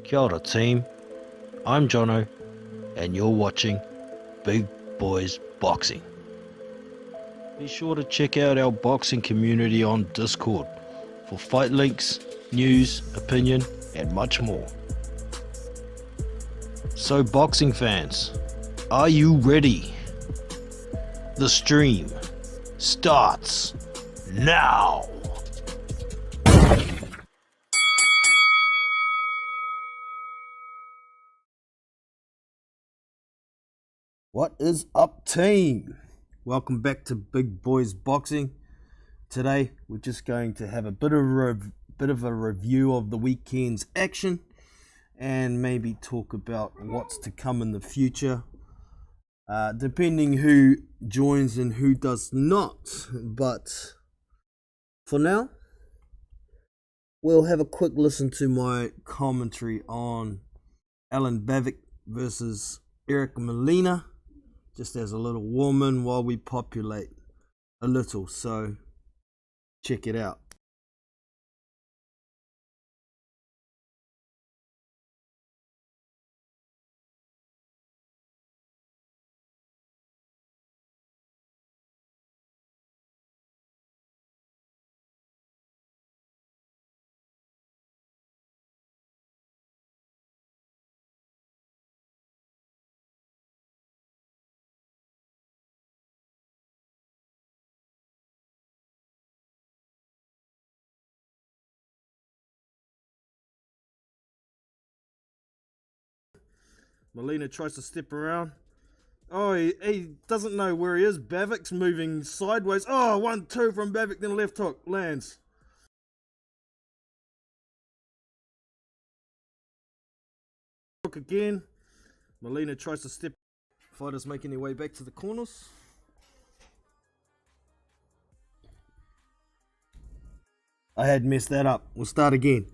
Kia ora team, I'm Jono and you're watching Big Boys Boxing. Be sure to check out our boxing community on Discord for fight links, news, opinion and much more. So boxing fans, are you ready? The stream starts now! What is up, team? Welcome back to Big Boys Boxing. Today we're just going to have a bit of a review of the weekend's action and maybe talk about what's to come in the future, depending who joins and who does not. But for now, we'll have a quick listen to my commentary on Bevick versus Molina, just as a little warm-in while we populate a little, so check it out. Molina tries to step around. Oh, he doesn't know where he is. Bevick's moving sideways. Oh, 1-2 from Bevick, then left hook lands. Hook again. Molina tries to step. Fighters making their way back to the corners. I had messed that up. We'll start again.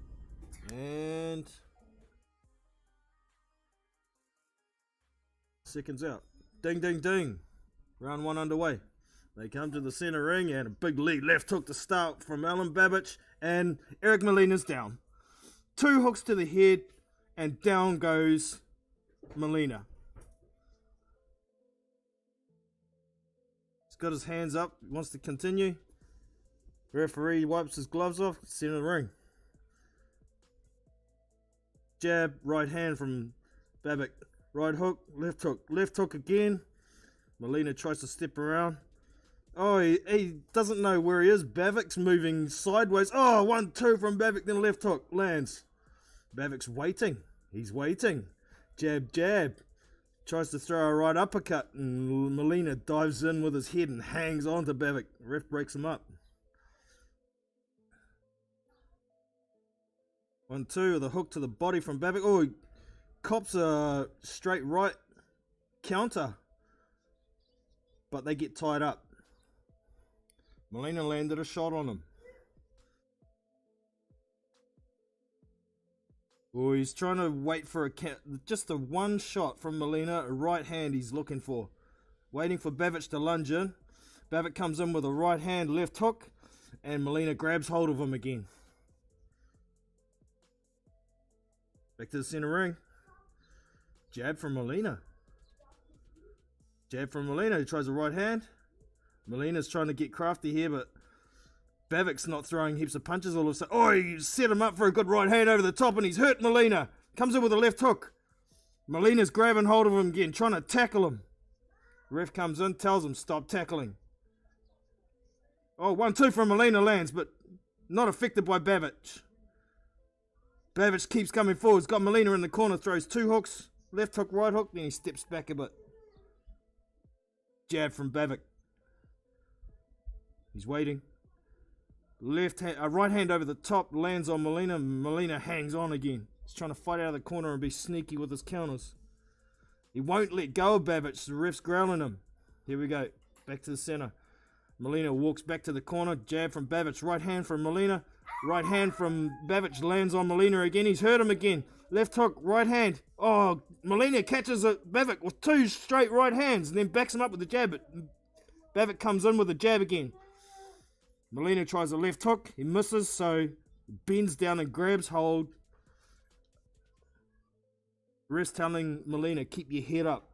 And seconds out. Ding, ding, ding. Round one underway. They come to the center ring and a big lead left hook to start from Bevick, and Molina's down. 2 hooks to the head and down goes Molina. He's got his hands up, wants to continue. Referee wipes his gloves off, center ring. Jab, right hand from Bevick. Right hook, left hook again. Molina tries to step around. Oh, he doesn't know where he is. Bevick's moving sideways. Oh, 1-2 from Bevick, then left hook lands. Bevick's waiting. He's waiting. Jab, jab. Tries to throw a right uppercut, and Molina dives in with his head and hangs on to Bevick. Ref breaks him up. 1-2 with a hook to the body from Bevick. Oh, he cops a straight right counter, but they get tied up. Molina landed a shot on him. Oh, he's trying to wait for just a one shot from Molina, a right hand he's looking for. Waiting for Bevick to lunge in. Bevick comes in with a right hand left hook, and Molina grabs hold of him again. Back to the center ring. Jab from Molina. Jab from Molina. He tries a right hand. Molina's trying to get crafty here, but Bevick's not throwing heaps of punches all of a sudden. Oh, he set him up for a good right hand over the top, and he's hurt Molina. Comes in with a left hook. Molina's grabbing hold of him again, trying to tackle him. Ref comes in, tells him stop tackling. Oh, 1-2 from Molina lands, but not affected by Bevick. Bevick keeps coming forward. He's got Molina in the corner, throws 2 hooks. Left hook, right hook, then he steps back a bit. Jab from Bevick. He's waiting. Left hand, a right hand over the top, lands on Molina. Molina hangs on again. He's trying to fight out of the corner and be sneaky with his counters. He won't let go of Bevick. The ref's growling him. Here we go. Back to the center. Molina walks back to the corner. Jab from Bevick. Right hand from Molina. Right hand from Bevick lands on Molina again. He's hurt him again. Left hook, right hand. Oh, Molina catches Bevick with 2 straight right hands and then backs him up with the jab. But Bevick comes in with a jab again. Molina tries a left hook. He misses, so bends down and grabs hold. Ref's telling Molina, keep your head up.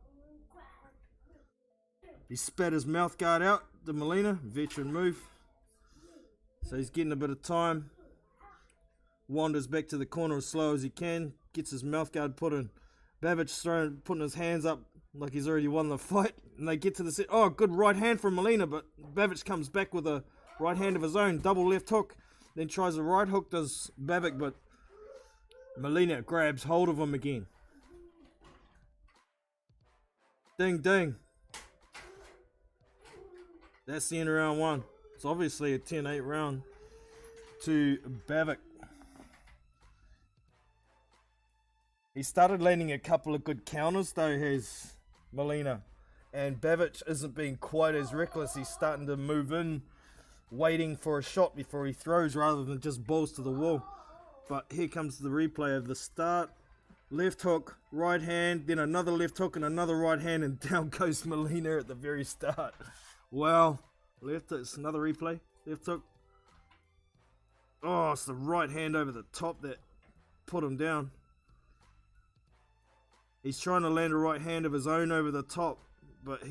He spat his mouth guard out to Molina, veteran move. So he's getting a bit of time. Wanders back to the corner as slow as he can. Gets his mouth guard put in. Bevick putting his hands up like he's already won the fight. And they get to the set. Oh, good right hand from Molina, but Bevick comes back with a right hand of his own. Double left hook. Then tries a right hook, does Bevick, but Molina grabs hold of him again. Ding, ding. That's the end of round one. It's obviously a 10-8 round to Bevick. He started landing a couple of good counters though, has Molina. And Bevick isn't being quite as reckless. He's starting to move in, waiting for a shot before he throws rather than just balls to the wall. But here comes the replay of the start. Left hook, right hand, then another left hook and another right hand, and down goes Molina at the very start. Well, it's another replay. Left hook. Oh, it's the right hand over the top that put him down. He's trying to land a right hand of his own over the top, but if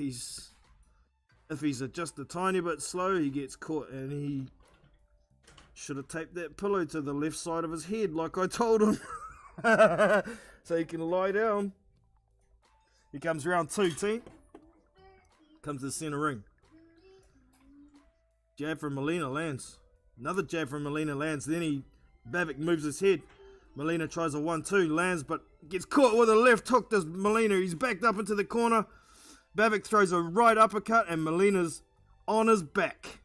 he's just a tiny bit slow, he gets caught, and he should have taped that pillow to the left side of his head like I told him. So he can lie down. Here comes round two, team. Comes to the center ring. Jab from Molina lands. Another jab from Molina lands. Then Bevick moves his head. Molina tries a 1-2, lands, but gets caught with a left hook. Does Molina? He's backed up into the corner. Bevick throws a right uppercut, and Molina's on his back.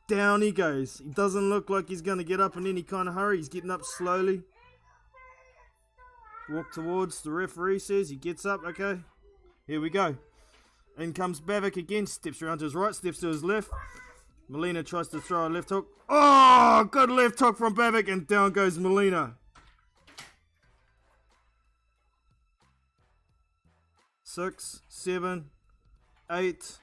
Down he goes. He doesn't look like he's going to get up in any kind of hurry. He's getting up slowly. Walk towards the referee, says he gets up. Okay, here we go. In comes Bevick again. Steps around to his right, steps to his left. Molina tries to throw a left hook. Oh, good left hook from Bevick, and down goes Molina. 6, 7, 8.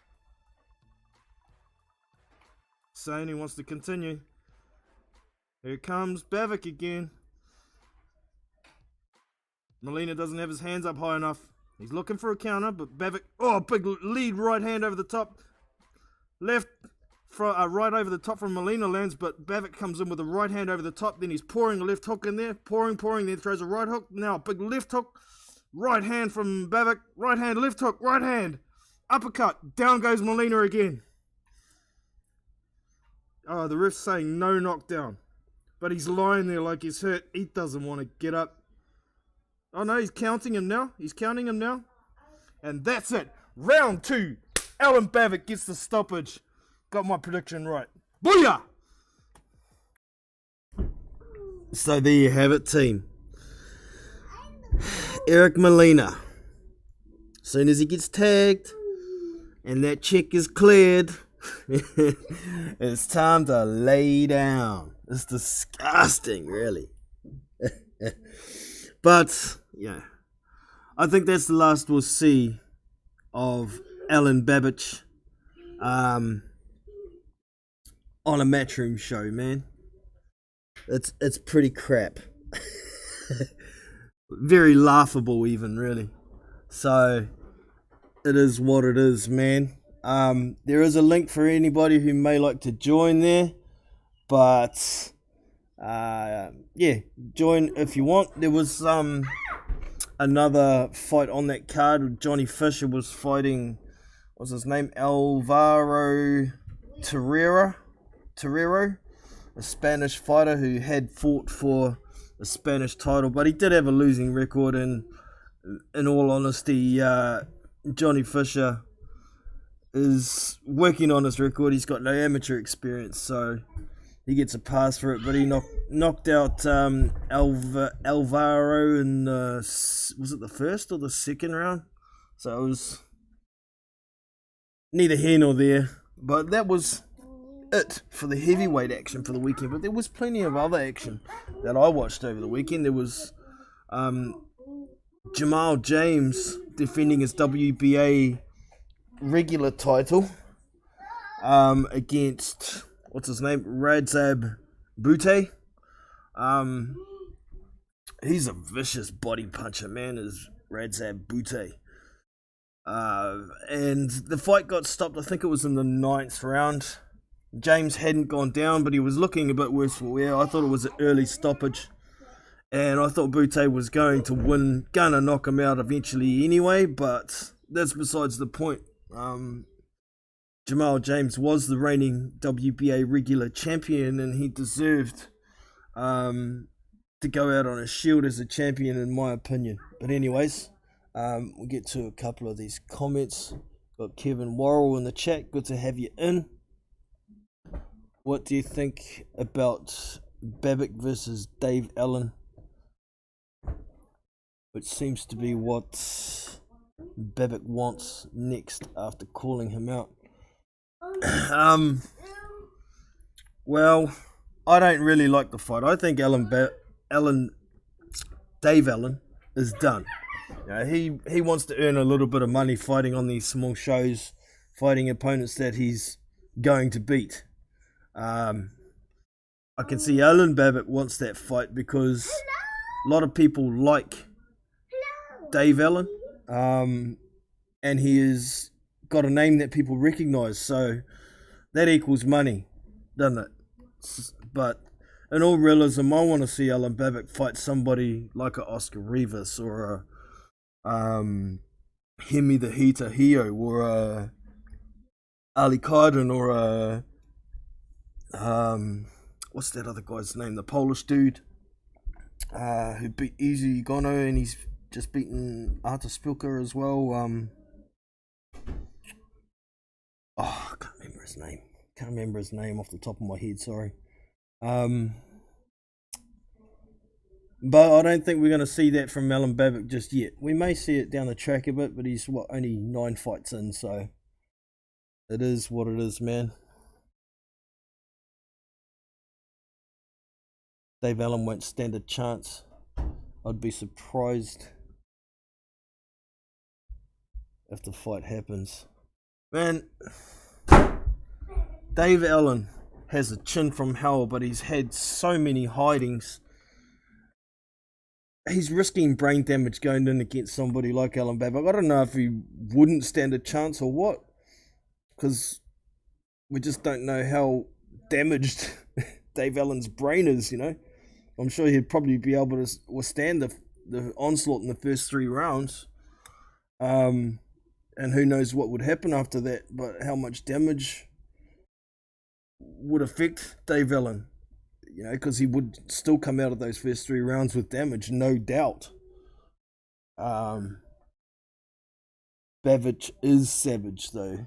Saying he wants to continue. Here comes Bevick again. Molina doesn't have his hands up high enough. He's looking for a counter, but Bevick, oh, big lead right hand over the top. Left, right over the top from Molina lands, but Bevick comes in with a right hand over the top. Then he's pouring a left hook in there. Pouring, then throws a right hook. Now a big left hook. Right hand from Bevick. Right hand, left hook, right hand. Uppercut. Down goes Molina again. Oh, the ref's saying no knockdown. But he's lying there like he's hurt. He doesn't want to get up. Oh no, he's counting him now. And that's it. Round 2. Alan Bevick gets the stoppage. Got my prediction right. Booyah! So there you have it, team. Eric Molina. As soon as he gets tagged and that check is cleared, it's time to lay down. It's disgusting, really. But, yeah, I think that's the last we'll see of Alan Bevick on a Matchroom show, man. It's pretty crap. Very laughable even, really. So, it is what it is, man. There is a link for anybody who may like to join there. But, yeah, join if you want. There was another fight on that card. Johnny Fisher was fighting, what's his name? Alvaro Torrero, a Spanish fighter who had fought for a Spanish title, but he did have a losing record, and in all honesty, Johnny Fisher is working on his record. He's got no amateur experience, so he gets a pass for it, but he knocked out Alvaro in was it the first or the second round? So it was neither here nor there. But that was it for the heavyweight action for the weekend. But there was plenty of other action that I watched over the weekend. There was Jamal James defending his WBA regular title against, what's his name? Radzab Bute. He's a vicious body puncher, man. His Radzab Butte. And the fight got stopped, I think it was in the 9th round. James hadn't gone down, but he was looking a bit worse for wear. I thought it was an early stoppage. And I thought Butte was going to win, gonna knock him out eventually anyway, but that's besides the point. Jamal James was the reigning WBA regular champion, and he deserved to go out on a shield as a champion, in my opinion. But anyways, we'll get to a couple of these comments. Got Kevin Worrell in the chat. Good to have you in. What do you think about Bevick versus Dave Allen? Which seems to be what Bevick wants next after calling him out. Well, I don't really like the fight. I think Dave Allen is done. You know, he wants to earn a little bit of money fighting on these small shows, fighting opponents that he's going to beat. I can see Alan Bevick wants that fight because a lot of people like Dave Allen, and he has got a name that people recognise, so that equals money, doesn't it? But in all realism, I want to see Alan Bevick fight somebody like a Oscar Rivas or a Hemi the Hita Hio or a Ali Kaidan or a what's that other guy's name? The Polish dude who beat Easy Gono, and he's just beaten Artur Spilka as well. I can't remember his name. Can't remember his name off the top of my head, sorry. But I don't think we're going to see that from Alan Bevick just yet. We may see it down the track a bit, but he's, only 9 fights in, so it is what it is, man. Dave Allen won't stand a chance. I'd be surprised if the fight happens. Man, Dave Allen has a chin from hell, but he's had so many hidings. He's risking brain damage going in against somebody like Alan Bevick. I don't know if he wouldn't stand a chance or what, because we just don't know how damaged Dave Allen's brain is, you know. I'm sure he'd probably be able to withstand the onslaught in the first 3 rounds. And who knows what would happen after that, but how much damage would affect Dave Allen, you know, because he would still come out of those first 3 rounds with damage, no doubt. Bevick is savage, though.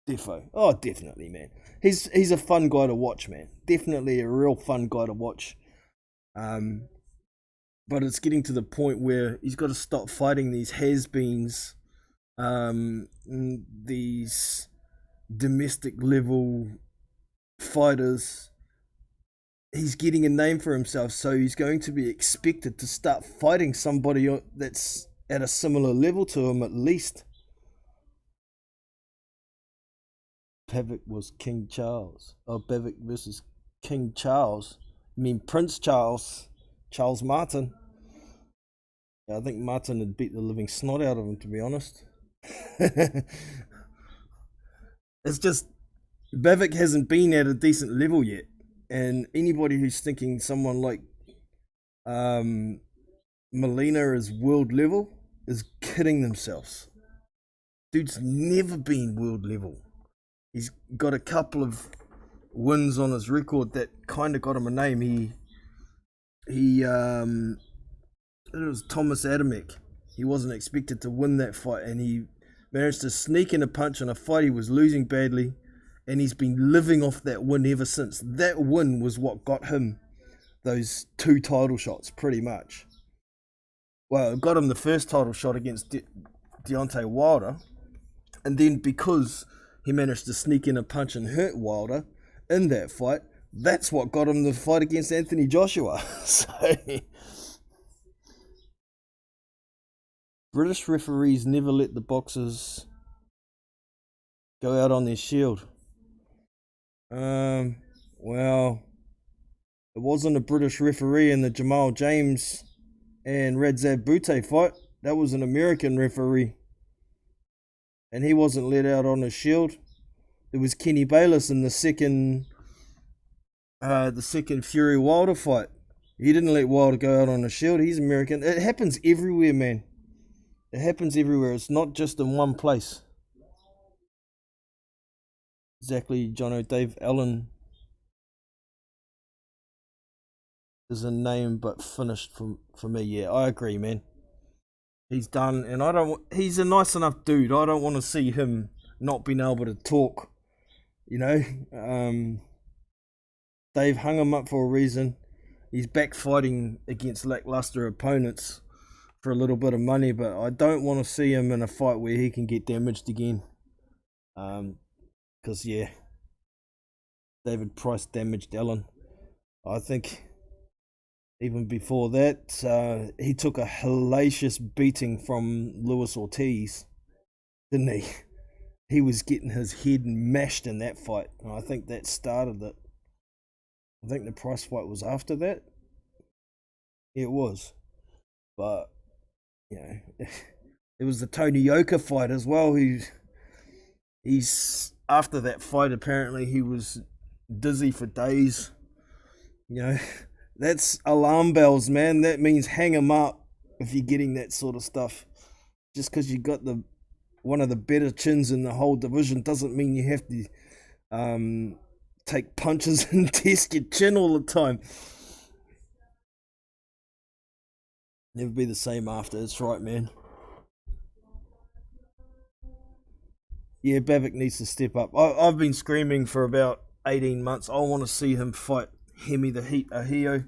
Defo. Oh, definitely, man. He's a fun guy to watch, man. Definitely a real fun guy to watch. But it's getting to the point where he's got to stop fighting these has-beens, these domestic level fighters. He's getting a name for himself, so he's going to be expected to start fighting somebody that's at a similar level to him at least. Bevick was King Charles. Oh, Bevick versus King Charles. I mean Prince Charles. Charles Martin. Yeah, I think Martin had beat the living snot out of him, to be honest. It's just Bevick hasn't been at a decent level yet, and anybody who's thinking someone like Molina is world level is kidding themselves. Dude's never been world level. He's got a couple of wins on his record that kind of got him a name. It was Thomas Adamek. He wasn't expected to win that fight, and he managed to sneak in a punch in a fight he was losing badly, and he's been living off that win ever since. That win was what got him those 2 title shots, pretty much. Well, it got him the first title shot against Deontay Wilder, and then because he managed to sneak in a punch and hurt Wilder in that fight, that's what got him the fight against Anthony Joshua. So British referees never let the boxers go out on their shield. Well, it wasn't a British referee in the Jamal James and Radzab Butte fight. That was an American referee, and he wasn't let out on his shield. It was Kenny Bayless in the second Fury Wilder fight. He didn't let Wilder go out on a shield. He's American. It happens everywhere, man. It happens everywhere. It's not just in one place. Exactly, Jono. Dave Allen is a name, but finished for me. Yeah, I agree, man. He's done, and he's a nice enough dude. I don't want to see him not being able to talk. You know, Dave hung him up for a reason. He's back fighting against lackluster opponents for a little bit of money, but I don't want to see him in a fight where he can get damaged again. Because, yeah, David Price damaged Allen. I think even before that, he took a hellacious beating from Luis Ortiz, didn't he? He was getting his head mashed in that fight, and I think that started it. I think the Price fight was after that. It was. But, you know, it was the Tony Yoka fight as well. He's after that fight, apparently he was dizzy for days. You know, that's alarm bells, man. That means hang him up if you're getting that sort of stuff. Just because you got one of the better chins in the whole division doesn't mean you have to take punches and test your chin all the time. Never be the same after. That's right, man. Yeah, Bevick needs to step up. I've been screaming for about 18 months. I want to see him fight Hemi the Heat Ahio.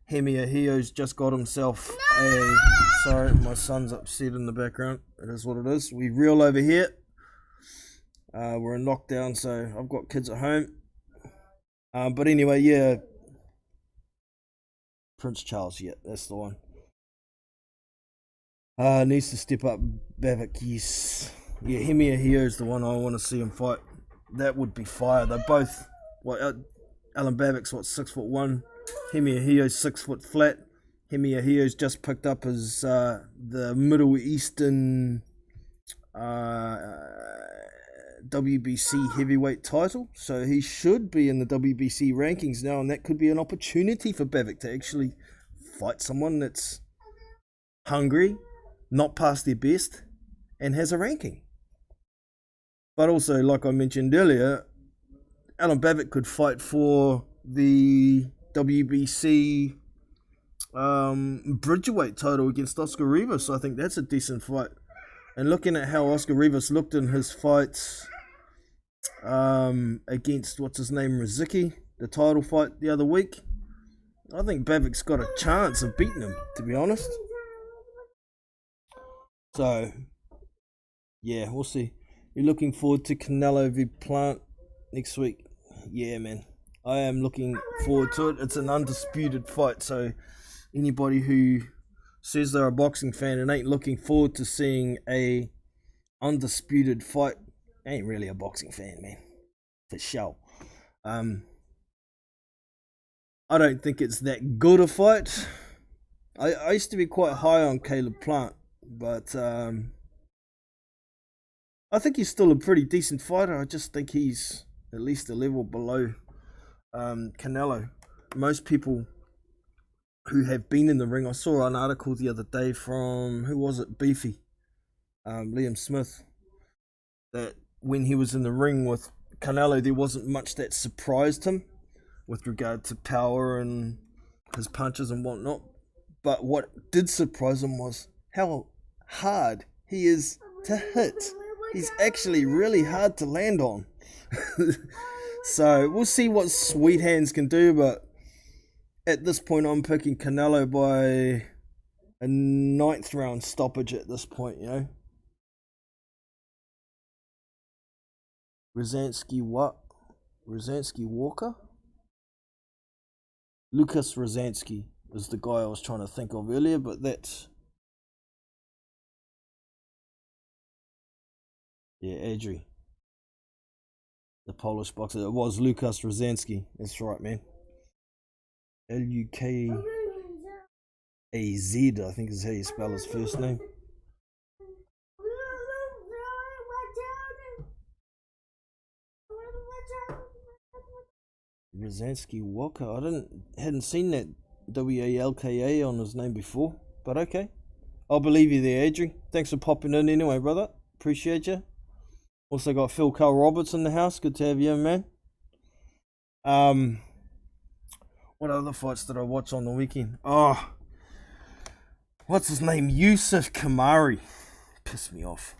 Hemi Ahio's just got himself a... Sorry, my son's upset in the background. It is what it is. We real over here. We're in lockdown, so I've got kids at home. But anyway, yeah. Prince Charles, yeah, that's the one. Needs to step up. Bevick, yes. Yeah, Hemi Ahio's the one I want to see him fight. That would be fire. They're both... Alan Bevick's 6'1". Hemi Ahio's 6 foot flat. Hemi Ahio's just picked up his the Middle Eastern WBC heavyweight title, so he should be in the WBC rankings now, and that could be an opportunity for Bevick to actually fight someone that's hungry, not past their best, and has a ranking. But also, like I mentioned earlier, Alan Bevick could fight for the WBC Bridgerweight title against Oscar Rivas. I think that's a decent fight. And looking at how Oscar Rivas looked in his fights against, what's his name, Riziki, the title fight the other week, I think Bevick's got a chance of beating him, to be honest. So, yeah, we'll see. You're looking forward to Canelo v Plant next week? Yeah, man. I am looking forward to it. It's an undisputed fight, so anybody who says they're a boxing fan and ain't looking forward to seeing a undisputed fight ain't really a boxing fan, man. For sure. I don't think it's that good a fight. I used to be quite high on Caleb Plant, but I think he's still a pretty decent fighter. I just think he's at least a level below Canelo. Most people who have been in the ring, I saw an article the other day from, who was it, Beefy, Liam Smith, that when he was in the ring with Canelo, there wasn't much that surprised him with regard to power and his punches and whatnot. But what did surprise him was how hard he is to hit. He's actually really hard to land on. So we'll see what Sweet Hands can do, but at this point I'm picking Canelo by a 9th round stoppage at this point, you know. Rosansky what? Rosansky Walker? Lucas Rosansky was the guy I was trying to think of earlier, but that's... Yeah, Adri. The Polish boxer. It was Lucas Rosansky. That's right, man. Lukaz, I think is how you spell his first name. Rosansky Walker. I hadn't seen that WALKA on his name before, but okay. I'll believe you there, Adrian. Thanks for popping in anyway, brother. Appreciate you. Also got Phil Carl Roberts in the house. Good to have you, man. What other fights did I watch on the weekend? Oh, what's his name? Yusuf Kamari. Pissed me off.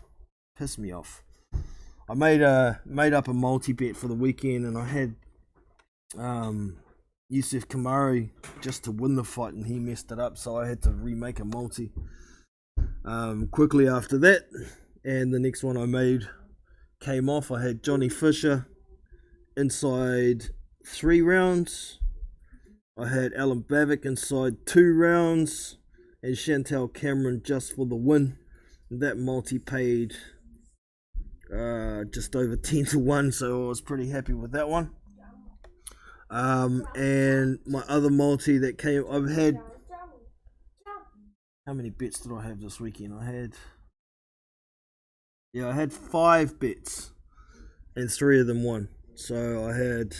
I made up a multi-bet for the weekend, and I had Yusuf Kamari just to win the fight, and he messed it up, so I had to remake a multi quickly after that. And the next one I made came off. I had Johnny Fisher inside 3 rounds. I had Alan Bevick inside 2 rounds, and Chantel Cameron just for the win. That multi paid just over 10-1, so I was pretty happy with that one. And my other multi that came, I've had, how many bets did I have this weekend? I had 5 bets, and 3 of them won. So I had,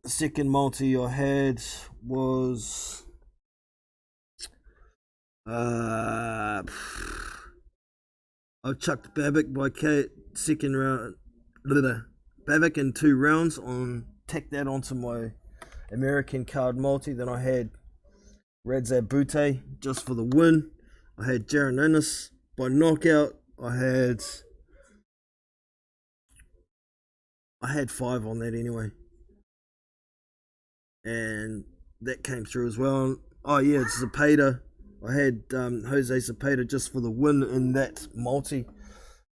the second multi I had was I chucked Bevick by second round, Bevick in 2 rounds, tacked that onto my American card multi. Then I had Radzab Butte just for the win. I had Jaron Ennis by knockout. I had 5 on that anyway, and that came through as well. Oh yeah, it's Zepeda. I had Jose Zepeda just for the win in that multi,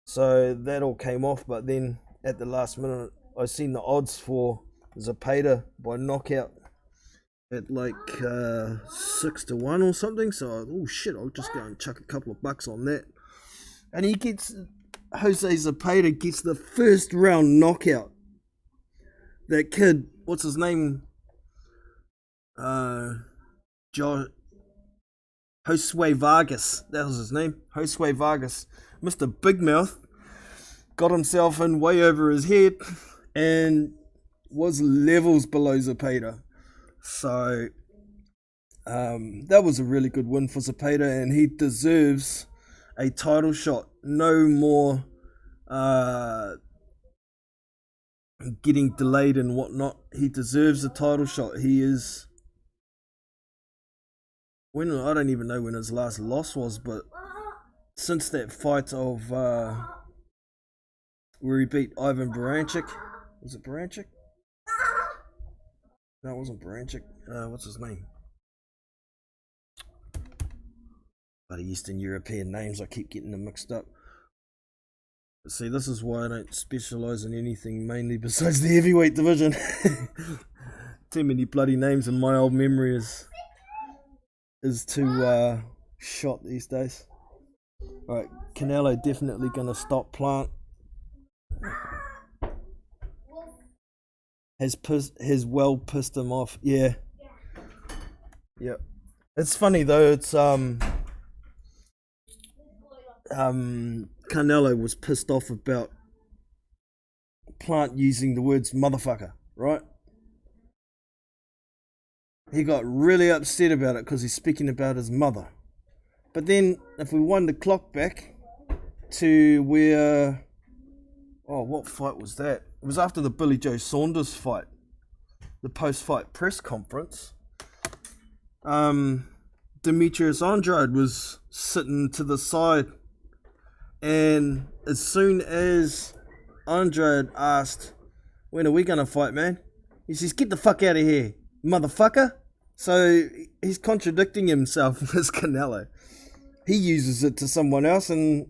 so that all came off. But then at the last minute, I seen the odds for Zepeda by knockout at like 6-1 or something. So oh shit, I'll just go and chuck a couple of bucks on that. And Jose Zepeda gets the first round knockout. That kid, what's his name? Josue Vargas, that was his name. Josue Vargas, Mr. Big Mouth, got himself in way over his head and was levels below Zepeda. So that was a really good win for Zepeda, and he deserves a title shot. No more getting delayed and whatnot. He deserves a title shot. He is... I don't even know when his last loss was, but since that fight of where he beat Ivan Baranchik, was it Baranchik? No, it wasn't Baranchik. What's his name? Bloody Eastern European names, I keep getting them mixed up. See, this is why I don't specialise in anything mainly besides the heavyweight division. Too many bloody names in my old memory is too shot these days. Alright, Canelo definitely gonna stop Plant. Has well pissed him off. Yeah. Yep. It's funny though, it's Canelo was pissed off about Plant using the words motherfucker, right? He got really upset about it because he's speaking about his mother. But then, if we wind the clock back to where... Oh, what fight was that? It was after the Billy Joe Saunders fight. The post-fight press conference. Demetrius Andrade was sitting to the side. And as soon as Andrade asked, when are we going to fight, man? He says, get the fuck out of here, motherfucker. So he's contradicting himself as Canelo. He uses it to someone else and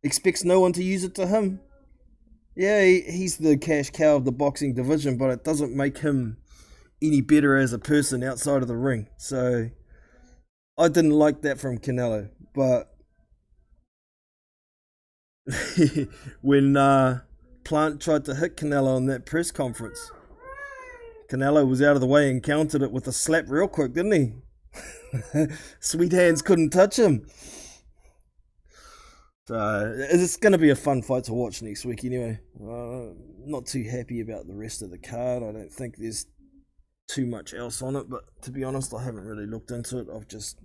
expects no one to use it to him. Yeah, he's the cash cow of the boxing division, but it doesn't make him any better as a person outside of the ring. So I didn't like that from Canelo. But when Plant tried to hit Canelo on that press conference, Canelo was out of the way and countered it with a slap real quick, didn't he? Sweet hands couldn't touch him. So it's going to be a fun fight to watch next week anyway. Not too happy about the rest of the card. I don't think there's too much else on it, but to be honest, I haven't really looked into it. I've just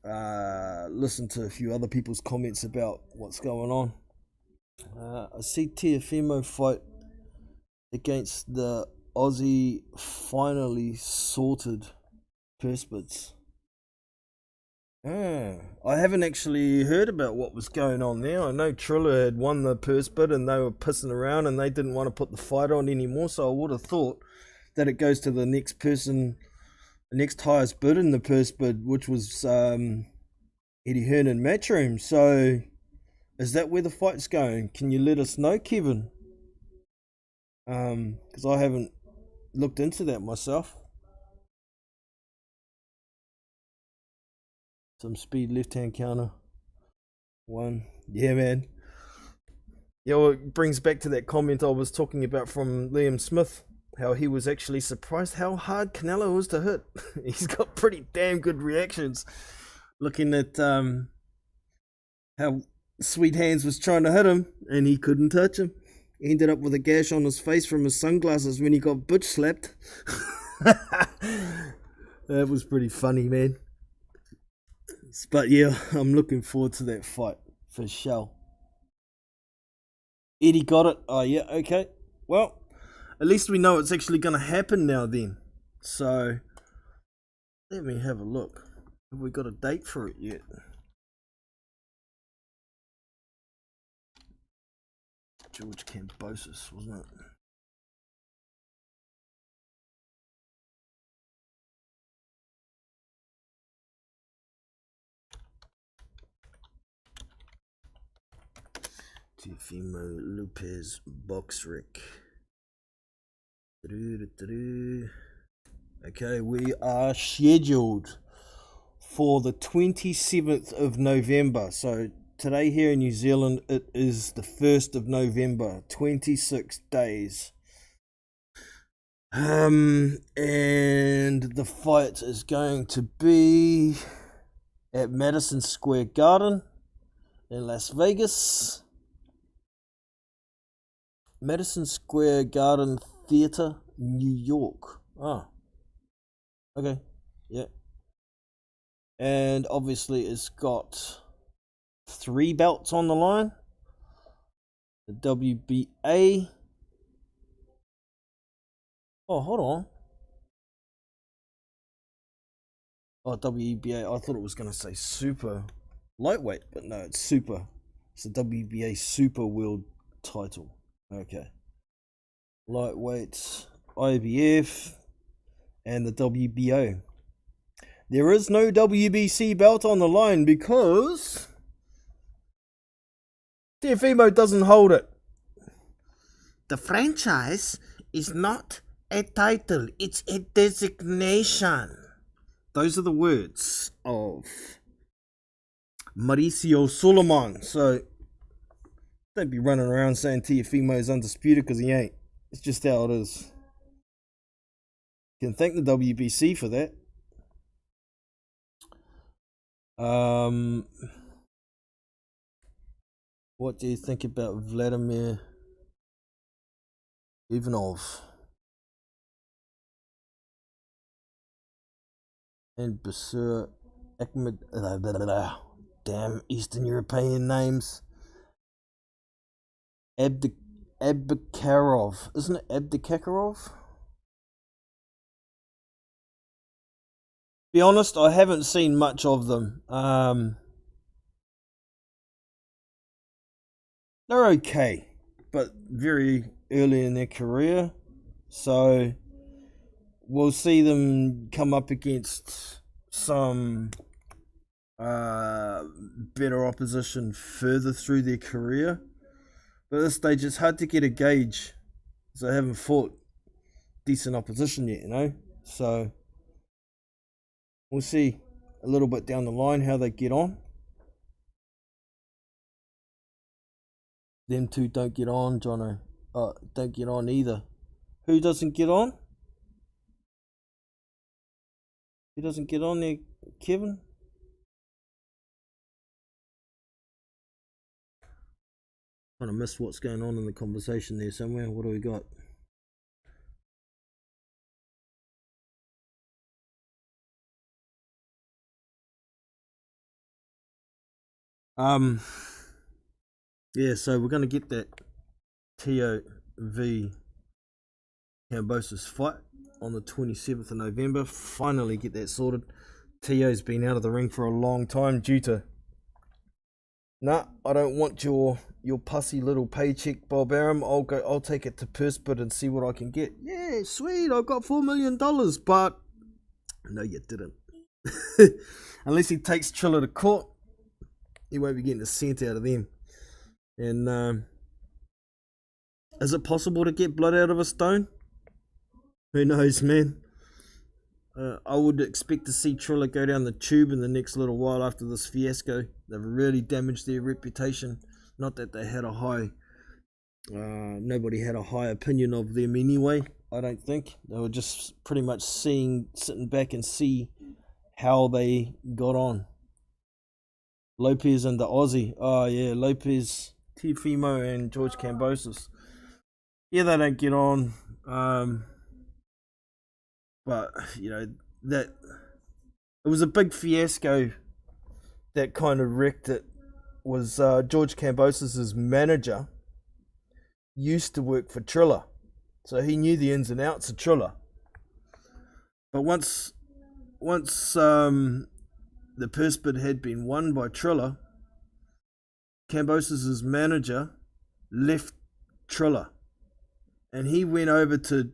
listened to a few other people's comments about what's going on. I see Teofimo fight against the Aussie finally sorted purse bids. I haven't actually heard about what was going on there. I know Triller had won the purse bid and they were pissing around and they didn't want to put the fight on anymore, so I would have thought that it goes to the next person, the next highest bid in the purse bid, which was Eddie Hearn and Matchroom. So is that where the fight's going? Can you let us know, Kevin? Because I haven't looked into that myself. Some speed left hand counter. One. Yeah, man. Yeah, well, it brings back to that comment I was talking about from Liam Smith. How he was actually surprised how hard Canelo was to hit. He's got pretty damn good reactions. Looking at how Sweet Hands was trying to hit him and he couldn't touch him. He ended up with a gash on his face from his sunglasses when he got bitch slapped. That was pretty funny, man. But yeah, I'm looking forward to that fight for sure. Eddie got it. Oh yeah, okay. Well, at least we know it's actually going to happen now then. So, let me have a look. Have we got a date for it yet? George Kambosos, wasn't it? Teofimo Lopez Boxrick. Okay, we are scheduled for the 27th of November. So today here in New Zealand, it is the 1st of November, 26 days. And the fight is going to be at Madison Square Garden in Las Vegas. Madison Square Garden Theatre, New York. Oh, okay, yeah. And obviously it's got 3 belts on the line. The WBA. Oh, hold on. Oh, WBA. I thought it was going to say super lightweight, but no, it's super. It's the WBA Super World title. Okay. Lightweight, IBF, and the WBO. There is no WBC belt on the line because Teofimo doesn't hold it. The franchise is not a title, it's a designation. Those are the words of Mauricio Solomon. So don't be running around saying Teofimo is undisputed because he ain't. It's just how it is. You can thank the WBC for that. What do you think about Vladimir Ivanov and Basur Ahmed? Damn Eastern European names. Abdikakarov, isn't it Abdikakarov? Be honest, I haven't seen much of them. They're okay, but very early in their career, so we'll see them come up against some better opposition further through their career. But at this stage, it's hard to get a gauge, because I haven't fought decent opposition yet, you know. So we'll see a little bit down the line how they get on. Them two don't get on, Jono. Don't get on either. Who doesn't get on? Who doesn't get on there, Kevin? Kind of missed what's going on in the conversation there somewhere. What do we got? Yeah, so we're going to get that Teo v Kambosos fight on the 27th of November. Finally get that sorted. Teo's been out of the ring for a long time due to, nah, I don't want your pussy little paycheck, Bob Arum. I'll take it to Purspit and see what I can get. Yeah, sweet, I got $4 million, but no, you didn't. Unless he takes Triller to court, he won't be getting a cent out of them. And is it possible to get blood out of a stone? Who knows, man. I would expect to see Triller go down the tube in the next little while after this fiasco. They've really damaged their reputation. Not that they had a high... nobody had a high opinion of them anyway, I don't think. They were just pretty much sitting back and see how they got on. Lopez and the Aussie. Oh, yeah, Lopez, Teofimo and George Kambosos. Yeah, they don't get on. But, you know, that it was a big fiasco that kind of wrecked it. Was George Kambosos' manager used to work for Triller, so he knew the ins and outs of Triller. But once the purse bid had been won by Triller, Kambosos' manager left Triller, and he went over to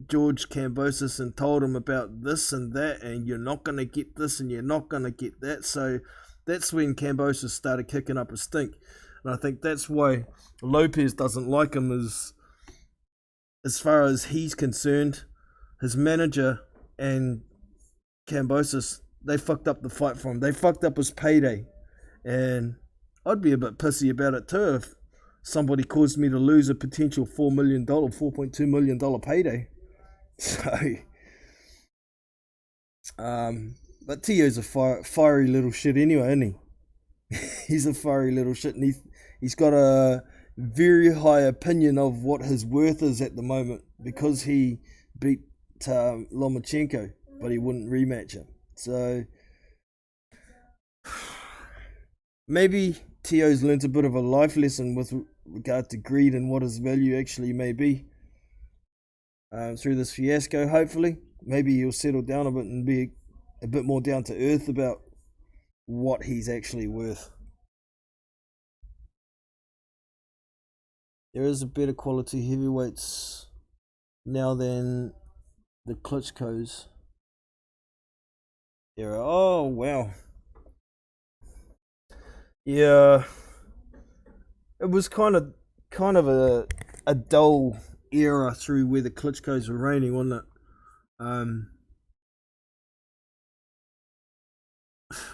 George Kambosos and told him about this and that, and you're not going to get this and you're not going to get that. So that's when Kambosos started kicking up a stink. And I think that's why Lopez doesn't like him, as far as he's concerned. His manager and Kambosos, they fucked up the fight for him. They fucked up his payday. And I'd be a bit pissy about it too if somebody caused me to lose a potential $4.2 million payday. So, but Teo's a fiery little shit anyway, isn't he? He's a fiery little shit, and he's got a very high opinion of what his worth is at the moment because he beat Lomachenko, but he wouldn't rematch him. So maybe Teo's learnt a bit of a life lesson with regard to greed and what his value actually may be. Through this fiasco, hopefully. Maybe he'll settle down a bit and be a bit more down to earth about what he's actually worth. There is a better quality heavyweights now than the Klitschko's era. Oh, wow. Yeah. It was kind of a dull era through where the Klitschko's were reigning, wasn't it?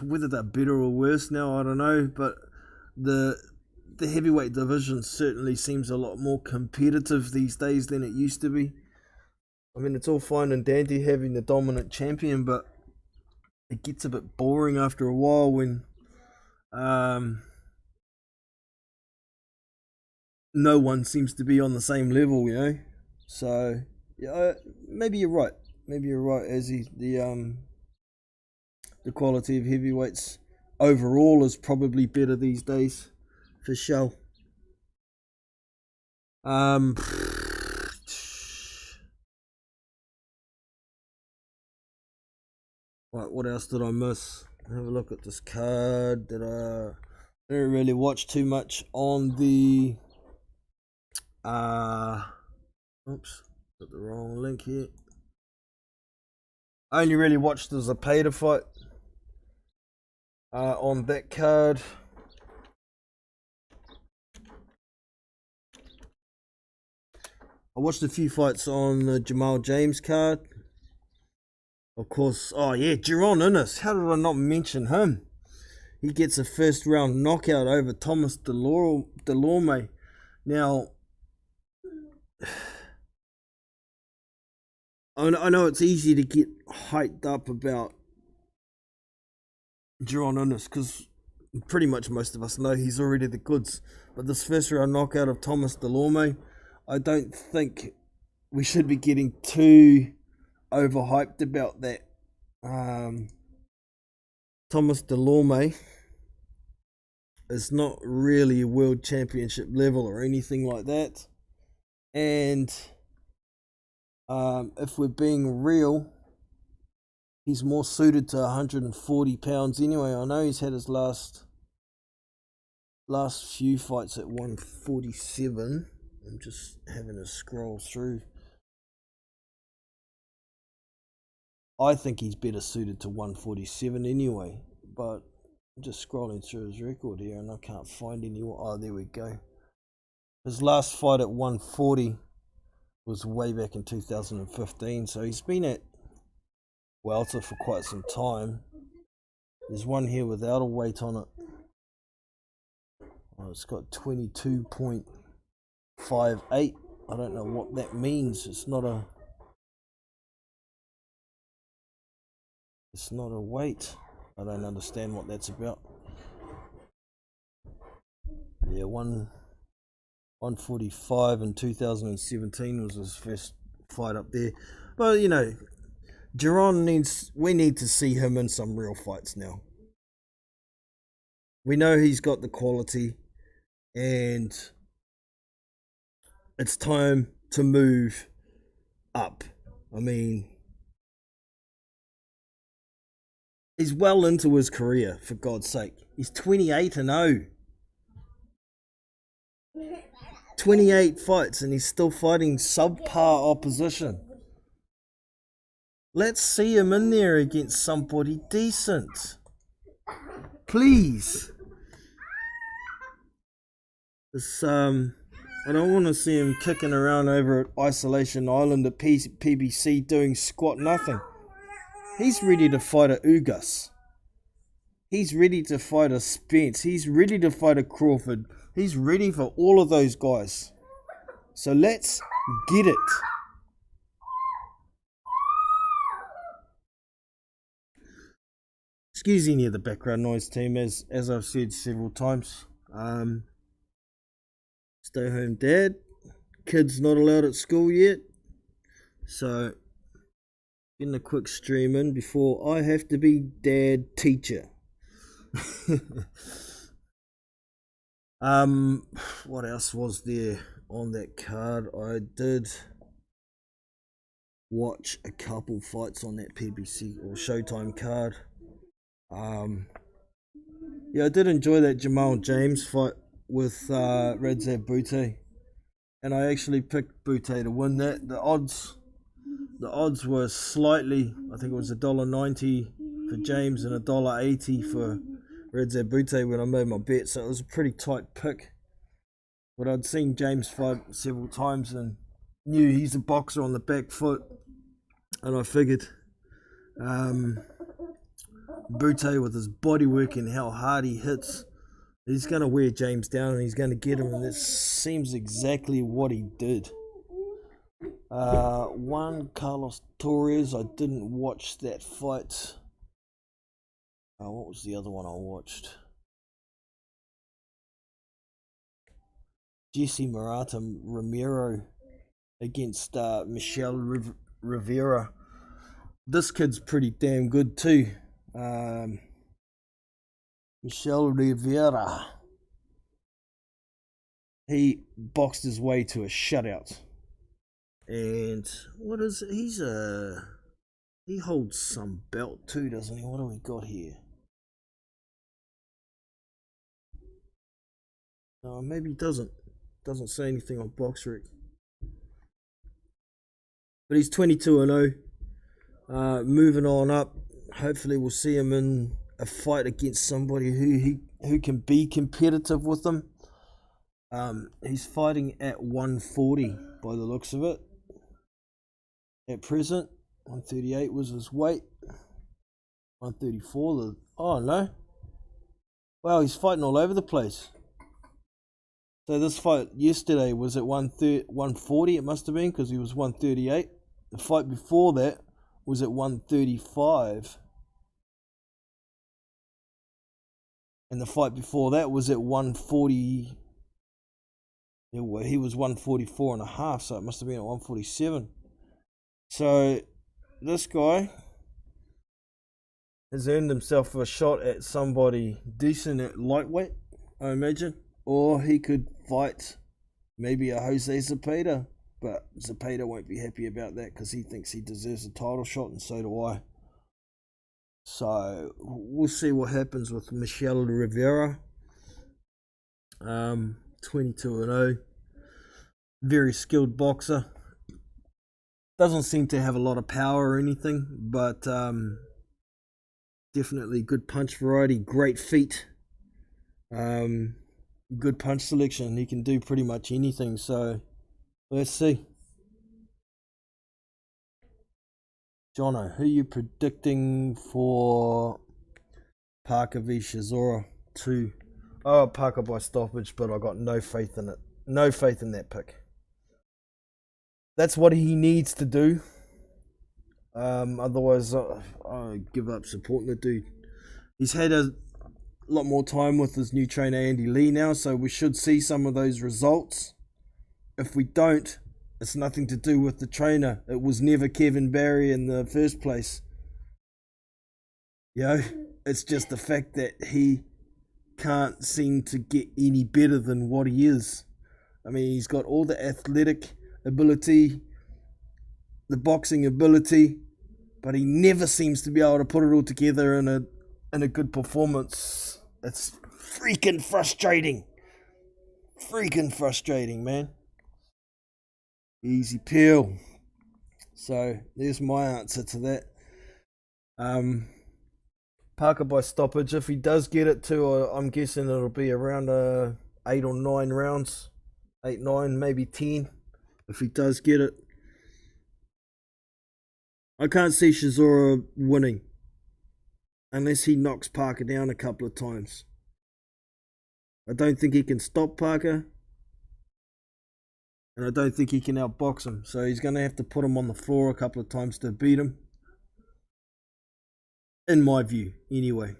Whether they're better or worse now, I don't know, but the heavyweight division certainly seems a lot more competitive these days than it used to be. I mean, it's all fine and dandy having the dominant champion, but it gets a bit boring after a while when no one seems to be on the same level, you know. So yeah, maybe you're right. Maybe you're right, Azzy. The quality of heavyweights overall is probably better these days, for sure. Right, what else did I miss? Have a look at this card. I didn't really watch too much on the oops, got the wrong link here. I only really watched the Zapata fight on that card. I watched a few fights on the Jamal James card. Of course, oh yeah, Jaron Innes. How did I not mention him? He gets a first round knockout over Thomas Delorme. Now, I know it's easy to get hyped up about Jaron Innes because pretty much most of us know he's already the goods. But this first round knockout of Thomas Delorme, I don't think we should be getting too overhyped about that. Thomas Delorme is not really a world championship level or anything like that. And if we're being real, he's more suited to 140 pounds anyway. I know he's had his last few fights at 147. I'm just having a scroll through. I think he's better suited to 147 anyway, but I'm just scrolling through his record here and I can't find anyone. Oh, there we go. His last fight at 140 was way back in 2015, so he's been at welter for quite some time. There's one here without a weight on it. Oh, it's got 22.58. I don't know what that means. It's not a weight. I don't understand what that's about. Yeah, 145 in 2017 was his first fight up there. But, you know, we need to see him in some real fights now. We know he's got the quality, and it's time to move up. I mean, he's well into his career, for God's sake. He's 28-0. 28 fights and he's still fighting subpar opposition. Let's see him in there against somebody decent. Please. I don't want to see him kicking around over at Isolation Island at PBC doing squat nothing. He's ready to fight a Ugas. He's ready to fight a Spence. He's ready to fight a Crawford. He's ready for all of those guys. So let's get it. Excuse any of the background noise, team, as I've said several times. Stay home dad. Kids not allowed at school yet. So getting a quick stream in before I have to be dad teacher. What else was there on that card? I did watch a couple fights on that PBC or Showtime card. Yeah, I did enjoy that Jamal James fight with Radzab Butte, and I actually picked Butte to win that. The odds were slightly, I think it was $1.90 for James and $1.80 for Radzab Butte when I made my bet, so it was a pretty tight pick. But I'd seen James fight several times and knew he's a boxer on the back foot, and I figured Butte, with his body work and how hard he hits, he's going to wear James down and he's going to get him, and this seems exactly what he did. Juan Carlos Torres, I didn't watch that fight. What was the other one I watched? Jesse Murata Romero against Michelle Rivera. This kid's pretty damn good too. Michelle Rivera. He boxed his way to a shutout. And what is he holds some belt too, doesn't he? What do we got here? No, maybe he doesn't. Doesn't say anything on BoxRec. But he's 22-0. Moving on up. Hopefully we'll see him in a fight against somebody who can be competitive with him. He's fighting at 140 by the looks of it. At present, 138 was his weight. 134. Oh no! Wow, he's fighting all over the place. So this fight yesterday was at 140. It must have been, because he was 138. The fight before that was at 135. And the fight before that was at 140. He was 144 and a half, so it must have been at 147. So this guy has earned himself a shot at somebody decent at lightweight, I imagine. Or he could fight maybe a Jose Zepeda. But Zepeda won't be happy about that because he thinks he deserves a title shot, and so do I. So we'll see what happens with Michelle Rivera. 22-0. Very skilled boxer. Doesn't seem to have a lot of power or anything, but definitely good punch variety, great feet, good punch selection. He can do pretty much anything, so let's see. Jono, who are you predicting for Parker v Chisora 2? Oh, Parker by stoppage, but I got no faith in it. No faith in that pick. That's what he needs to do. Otherwise, I give up supporting the dude. He's had a lot more time with his new trainer, Andy Lee, now, so we should see some of those results. If we don't, it's nothing to do with the trainer. It was never Kevin Barry in the first place. You know, it's just the fact that he can't seem to get any better than what he is. I mean, he's got all the athletic ability, the boxing ability, but he never seems to be able to put it all together in a good performance. It's freaking frustrating. Freaking frustrating, man. Easy peel. So there's my answer to that. Parker by stoppage. If he does get it to, I'm guessing it'll be around 8 or 9 rounds. 8, 9, maybe 10. If he does get it. I can't see Chisora winning unless he knocks Parker down a couple of times. I don't think he can stop Parker, and I don't think he can outbox him. So he's going to have to put him on the floor a couple of times to beat him. In my view, anyway.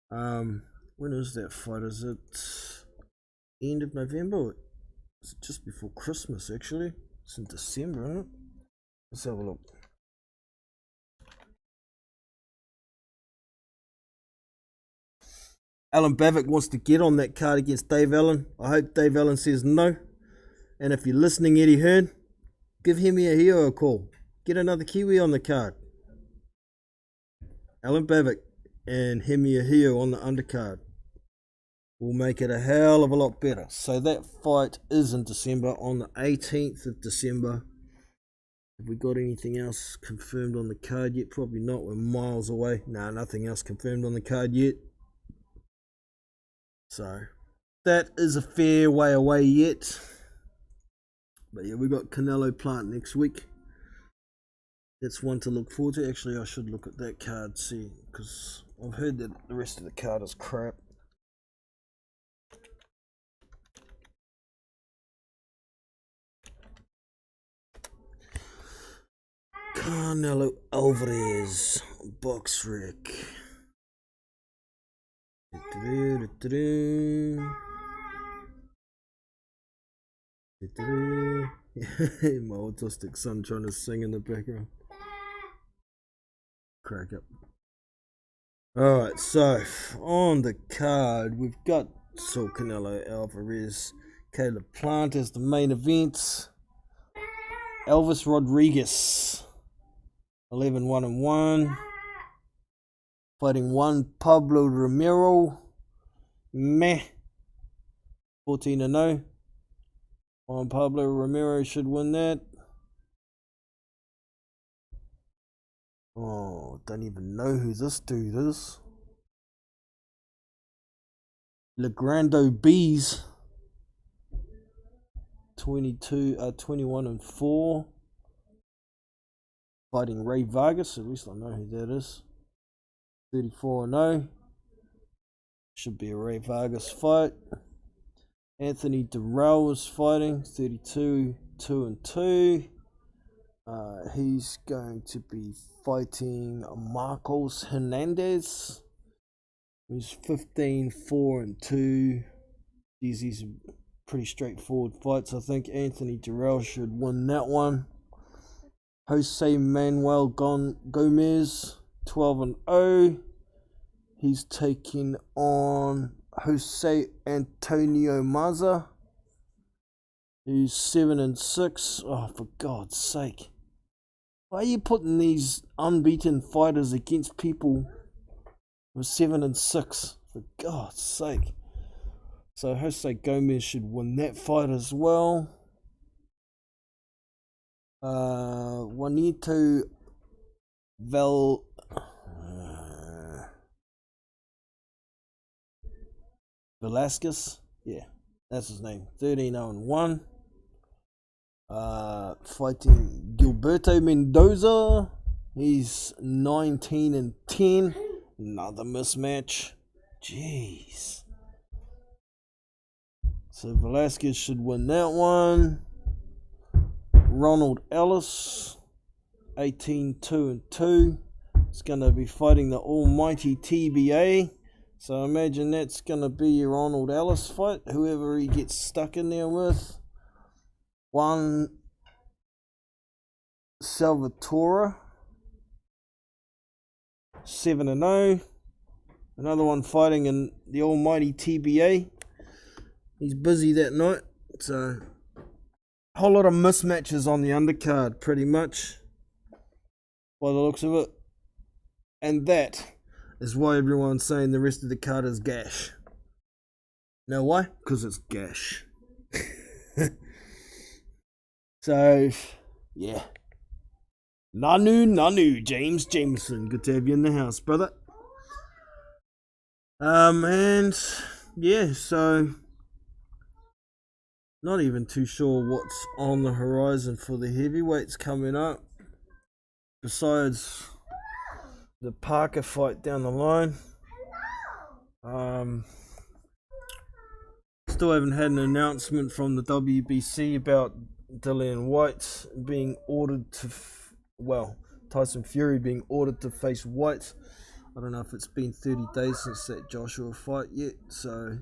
When is that fight? Is it end of November? Is it just before Christmas, actually? It's in December, isn't it? Let's have a look. Alan Bevick wants to get on that card against Dave Allen. I hope Dave Allen says no. And if you're listening, Eddie Hearn, give Hemi a hero a call. Get another Kiwi on the card. Alan Bevick and Hemi a hero on the undercard will make it a hell of a lot better. So that fight is in December, on the 18th of December. Have we got anything else confirmed on the card yet? Probably not. We're miles away. No, nothing else confirmed on the card yet. So that is a fair way away yet. But yeah, we got Canelo Plant next week. That's one to look forward to. Actually, I should look at that card, see, because I've heard that the rest of the card is crap. Canelo Alvarez, box rec. My autistic son trying to sing in the background. Crack up. Alright, so on the card we've got Canelo Alvarez, Caleb Plant as the main event. Elvis Rodriguez, 11-1-1, fighting one Pablo Romero, 14-0. Juan Pablo Romero should win that. Oh, don't even know who this dude is. Legrando Bees, 21-4, fighting Ray Vargas. At least I know who that is. 34-0. Should be a Ray Vargas fight. Anthony Durrell is fighting, 32-2-2. He's going to be fighting Marcos Hernandez. He's 15-4-2. These are pretty straightforward fights. I think Anthony Jarrell should win that one. Jose Manuel Gomez, 12-0. He's taking on Jose Antonio Maza, who's 7-6. Oh, for God's sake. Why are you putting these unbeaten fighters against people who are 7-6? For God's sake. So Jose Gomez should win that fight as well. Juanito Velasquez, yeah, that's his name. 13-0-1. Fighting Gilberto Mendoza. He's 19-10. Another mismatch. Jeez. So Velasquez should win that one. Ronald Ellis, 18-2-2. He's going to be fighting the almighty TBA. So I imagine that's going to be your Ronald Ellis fight, whoever he gets stuck in there with. Juan Salvatore, 7-0. Another one fighting in the almighty TBA. He's busy that night. So a whole lot of mismatches on the undercard, pretty much, by the looks of it. And that is why everyone's saying the rest of the card is gash. Now why? Because it's gash. So, yeah. Nanu, James Jameson. Good to have you in the house, brother. And yeah, so not even too sure what's on the horizon for the heavyweights coming up, besides the Parker fight down the line. Still haven't had an announcement from the WBC about Dillian Whyte being ordered to, Tyson Fury being ordered to face Whyte. I don't know if it's been 30 days since that Joshua fight yet, so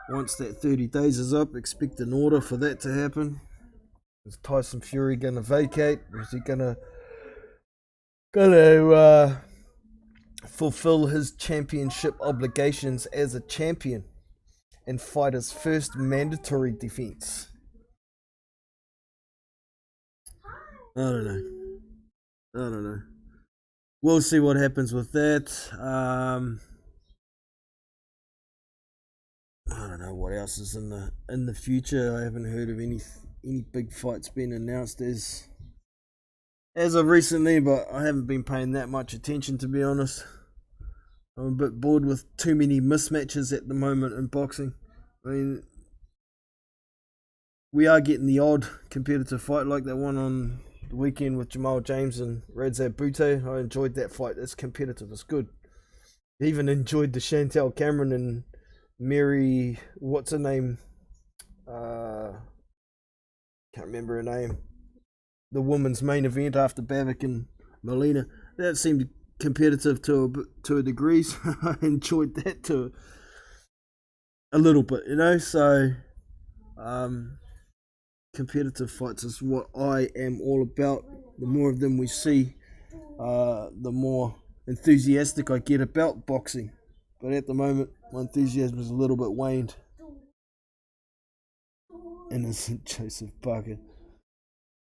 once that 30 days is up, expect an order for that to happen. Is Tyson Fury going to vacate? Or is he going to fulfill his championship obligations as a champion and fight his first mandatory defense? I don't know. We'll see what happens with that. I don't know what else is in the future. I haven't heard of any big fights being announced as of recently, but I haven't been paying that much attention, to be honest. I'm a bit bored with too many mismatches at the moment in boxing. I mean, we are getting the odd competitive fight like that one on the weekend with Jamal James and Radzab Bute. I enjoyed that fight. It's competitive. It's good. I even enjoyed the Chantel Cameron and Mary, what's her name? Can't remember her name. The women's main event after Bevick and Molina. That seemed competitive to a degree. So I enjoyed that to a little bit, So, competitive fights is what I am all about. The more of them we see, the more enthusiastic I get about boxing. But at the moment, my enthusiasm is a little bit waned. Innocent Joseph Parker.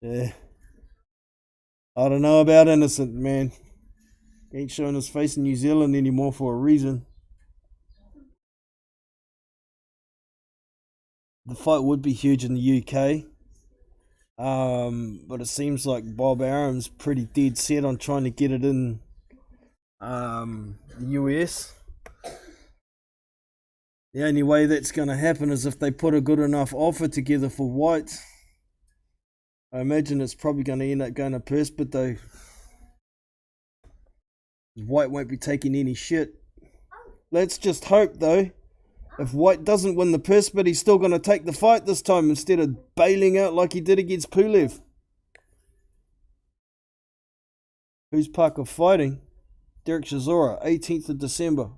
Yeah. I don't know about Innocent, man. Ain't showing his face in New Zealand anymore for a reason. The fight would be huge in the UK. But it seems like Bob Arum's pretty dead set on trying to get it in the US. The only way that's going to happen is if they put a good enough offer together for Whyte. I imagine it's probably going to end up going to purse bid though. Whyte won't be taking any shit. Let's just hope though, if Whyte doesn't win the purse bid, he's still going to take the fight this time instead of bailing out like he did against Pulev. Who's Parker fighting? Derek Chisora, 18th of December.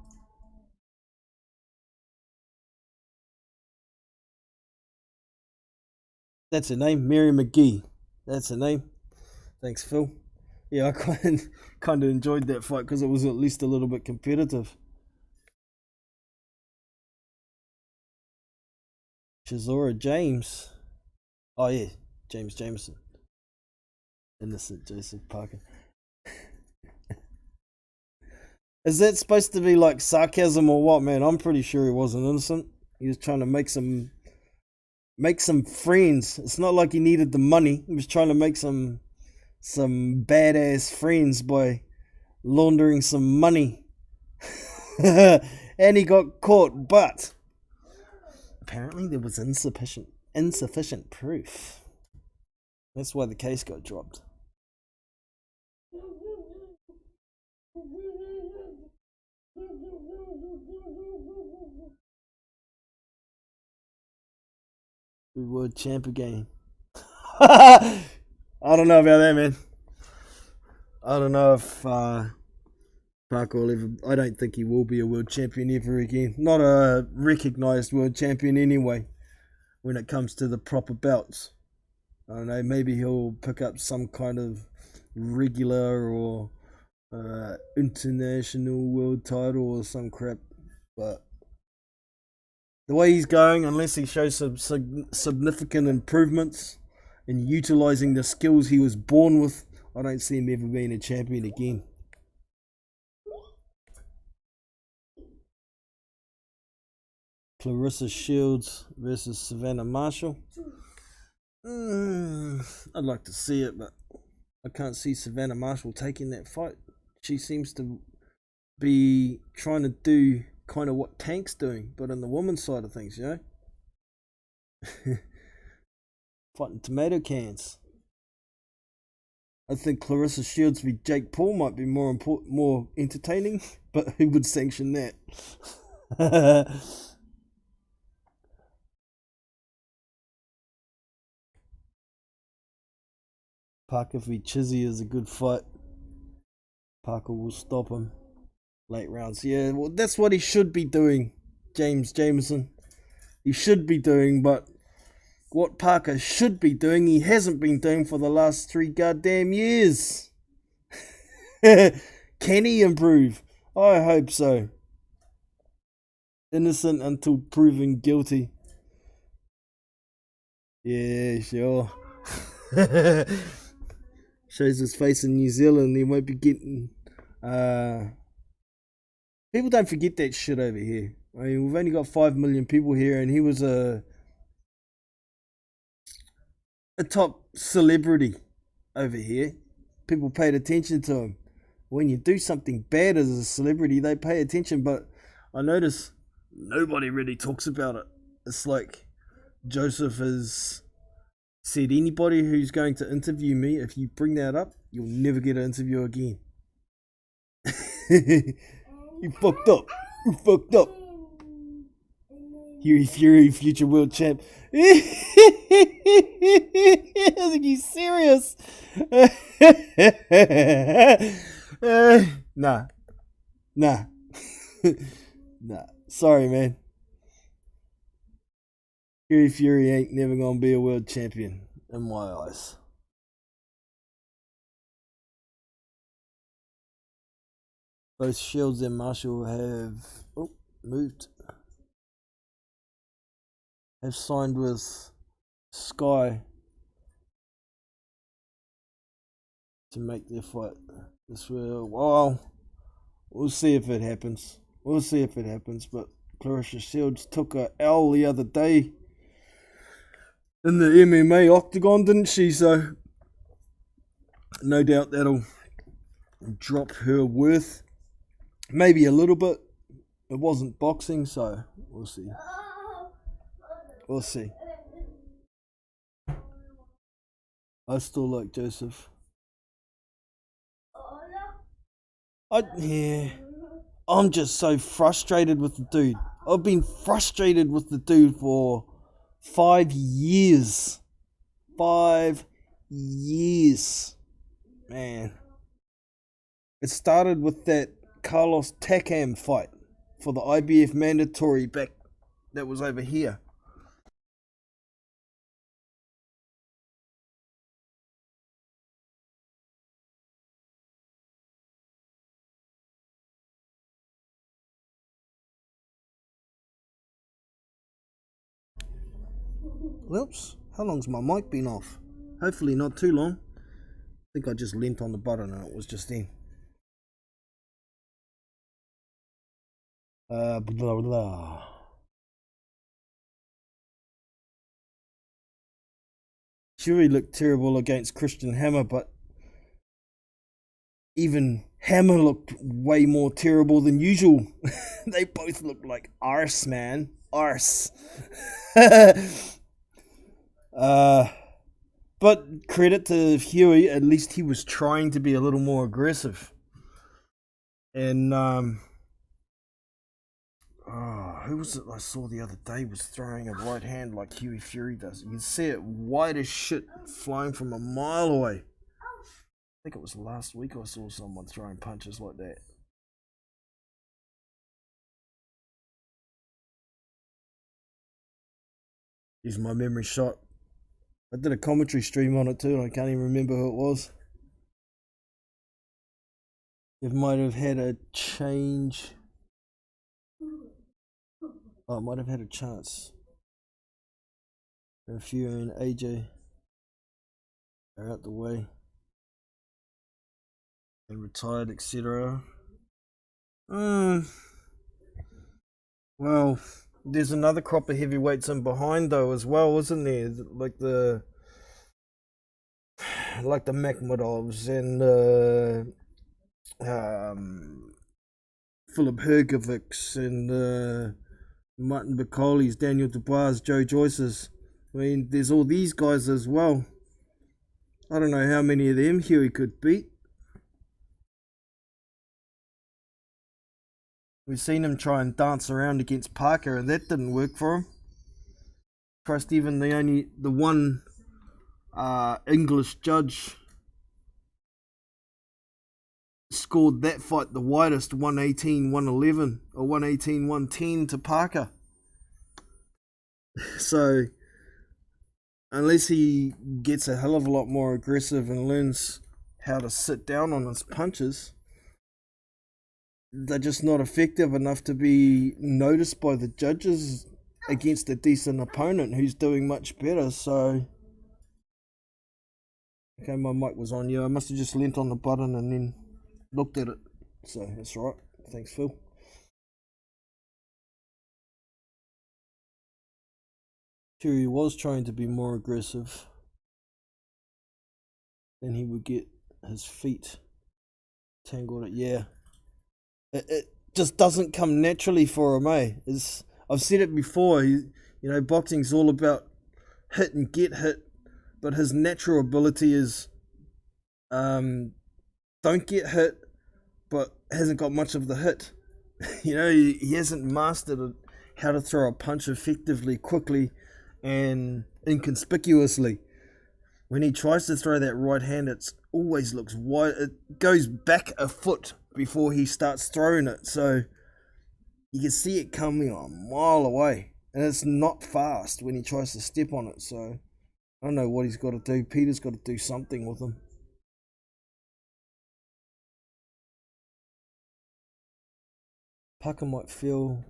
That's her name, Mary McGee. That's her name. Thanks, Phil. Yeah, I kind of enjoyed that fight because it was at least a little bit competitive. Chisora James. Oh yeah, James Jameson. Innocent Joseph Parker. Is that supposed to be like sarcasm or what, man? I'm pretty sure he wasn't innocent. He was trying to make some friends. It's not like he needed the money. He was trying to make some badass friends by laundering some money. And he got caught, but apparently there was insufficient proof. That's why the case got dropped. World champ again. I don't know about that, man. I don't know if Parker will ever. I don't think he will be a world champion ever again. Not a recognised world champion anyway. When it comes to the proper belts, I don't know. Maybe he'll pick up some kind of regular or international world title or some crap. But the way he's going, unless he shows some significant improvements in utilising the skills he was born with, I don't see him ever being a champion again. Clarissa Shields versus Savannah Marshall. I'd like to see it, but I can't see Savannah Marshall taking that fight. She seems to be trying to do kind of what Tank's doing, but on the woman's side of things, you know? Fighting tomato cans. I think Clarissa Shields v Jake Paul might be more entertaining, but who would sanction that? Parker v Chizzy is a good fight. Parker will stop him. Late rounds. Yeah, well, that's what he should be doing, James Jameson. He should be doing, but what Parker should be doing, he hasn't been doing for the last 3 goddamn years. Can he improve? I hope so. Innocent until proven guilty. Yeah, sure. Shows his face in New Zealand, he won't be getting people don't forget that shit over here. I mean, we've only got 5 million people here, and he was a top celebrity over here. People paid attention to him. When you do something bad as a celebrity, they pay attention, but I notice nobody really talks about it. It's like Joseph has said, anybody who's going to interview me, if you bring that up, you'll never get an interview again. You fucked up. You fucked up. Huey Fury, future world champ. I think he's serious. Nah. Nah. Sorry, man. Huey Fury ain't never gonna be a world champion in my eyes. Both Shields and Marshall have moved. Have signed with Sky to make their fight. This will, well, we'll see if it happens. We'll see if it happens. But Clarissa Shields took a L the other day in the MMA octagon, didn't she? So no doubt that'll drop her worth. Maybe a little bit. It wasn't boxing, so we'll see. We'll see. I still like Joseph. I'm just so frustrated with the dude. I've been frustrated with the dude for 5 years. 5 years. Man. It started with that Carlos Takam fight for the IBF mandatory back that was over here. Whoops, how long's my mic been off? Hopefully not too long. I think I just leant on the button and it was just in. Blah blah. Fury looked terrible against Christian Hammer, but even Hammer looked way more terrible than usual. They both looked like arse, man. Arse. But credit to Huey, at least he was trying to be a little more aggressive. And who was it I saw the other day was throwing a right hand like Huey Fury does? You can see it white as shit flying from a mile away. I think it was last week I saw someone throwing punches like that. Here's my memory shot. I did a commentary stream on it too, and I can't even remember who it was. It might have had a change. Oh, it might have had a chance. Fury and AJ are out the way and retired, etc. Well, there's another crop of heavyweights in behind though as well, isn't there? Like the Makhmudovs and Philip Hergovic's and Martin Bacoli's, Daniel Dubois, Joe Joyce's. I mean, there's all these guys as well. I don't know how many of them Huey could beat. We've seen him try and dance around against Parker, and that didn't work for him. Trust even the one English judge scored that fight the widest, 118-111 or 118-110 to Parker. So unless he gets a hell of a lot more aggressive and learns how to sit down on his punches, they're just not effective enough to be noticed by the judges against a decent opponent who's doing much better. So okay, my mic was on. Yeah, I must have just leant on the button and then looked at it. So that's right. Thanks, Phil. Fury was trying to be more aggressive. Then he would get his feet tangled. Yeah. It just doesn't come naturally for him, eh? I've said it before. Boxing's all about hit and get hit, but his natural ability is don't get hit, but hasn't got much of the hit. He hasn't mastered how to throw a punch effectively, quickly, and inconspicuously. When he tries to throw that right hand, it always looks wide. It goes back a foot before he starts throwing it, so you can see it coming a mile away, and it's not fast when he tries to step on it. So I don't know what he's got to do. Peter's got to do something with him. Parker might feel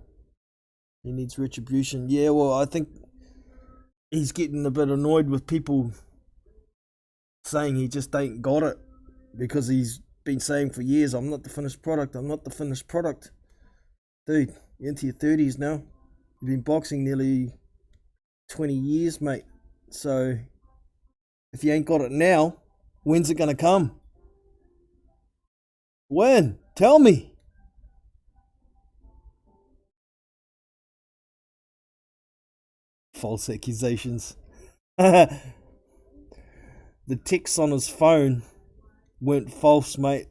he needs retribution. Yeah, well, I think he's getting a bit annoyed with people saying he just ain't got it, because he's been saying for years, I'm not the finished product, I'm not the finished product. Dude, you're into your 30s now. You've been boxing nearly 20 years, mate. So if you ain't got it now, when's it going to come? When? Tell me. False accusations. The texts on his phone weren't false, mate.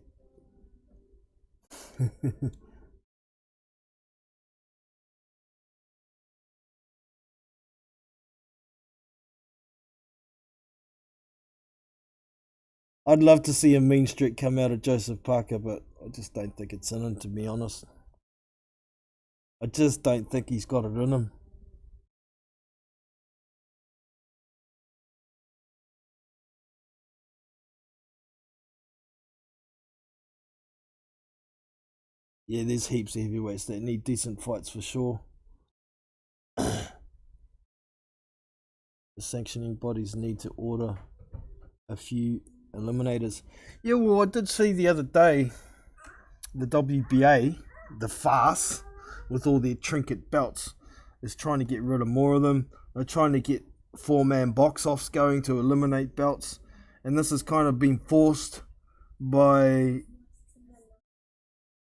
I'd love to see a mean streak come out of Joseph Parker, but I just don't think it's in him, to be honest. I just don't think he's got it in him. Yeah, there's heaps of heavyweights that need decent fights for sure. the sanctioning bodies need to order a few eliminators. Yeah, well, I did see the other day the WBA, the farce with all their trinket belts, is trying to get rid of more of them. They're trying to get 4-man box-offs going to eliminate belts, and this has kind of been forced by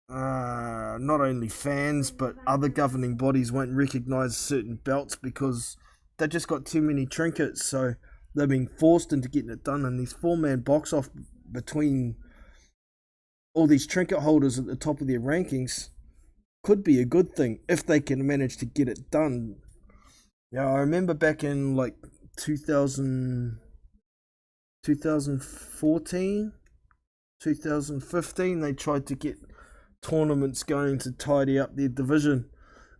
not only fans but other governing bodies won't recognise certain belts because they just got too many trinkets, so they've been forced into getting it done. And these 4-man box-off between all these trinket holders at the top of their rankings could be a good thing if they can manage to get it done. Yeah, I remember back in like 2014, 2015, they tried to get tournaments going to tidy up their division.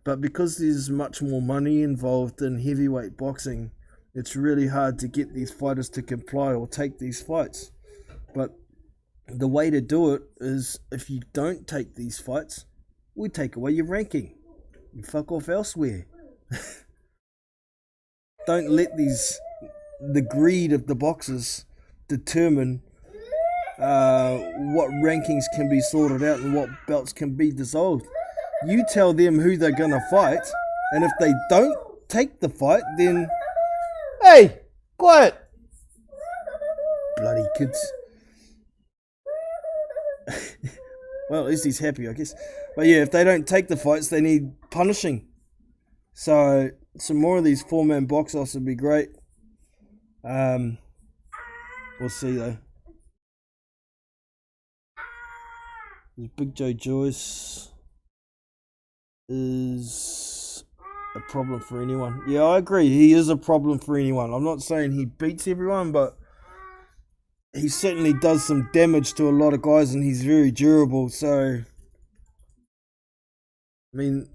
But because there's much more money involved in heavyweight boxing, it's really hard to get these fighters to comply or take these fights. But the way to do it is, if you don't take these fights, we take away your ranking. You fuck off elsewhere. Don't let the greed of the boxers determine what rankings can be sorted out and what belts can be dissolved. You tell them who they're going to fight, and if they don't take the fight, then, hey, quiet. Bloody kids. Well, at least he's happy, I guess. But yeah, if they don't take the fights, they need punishing. So some more of these 4-man box-offs would be great. We'll see though. Big Joe Joyce is a problem for anyone. Yeah, I agree. He is a problem for anyone. I'm not saying he beats everyone, but he certainly does some damage to a lot of guys, and he's very durable. So, I mean,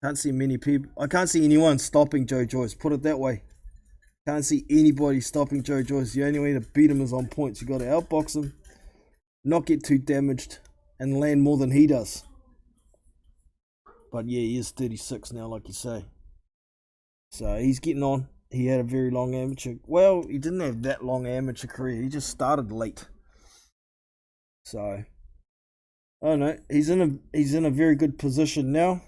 I can't see anyone stopping Joe Joyce. Put it that way. Can't see anybody stopping Joe Joyce. The only way to beat him is on points. You got to outbox him, not get too damaged, and land more than he does. But yeah, he is 36 now, like you say. So he's getting on. He had a very long amateur. Well, he didn't have that long amateur career. He just started late. So I don't know. He's in a very good position now.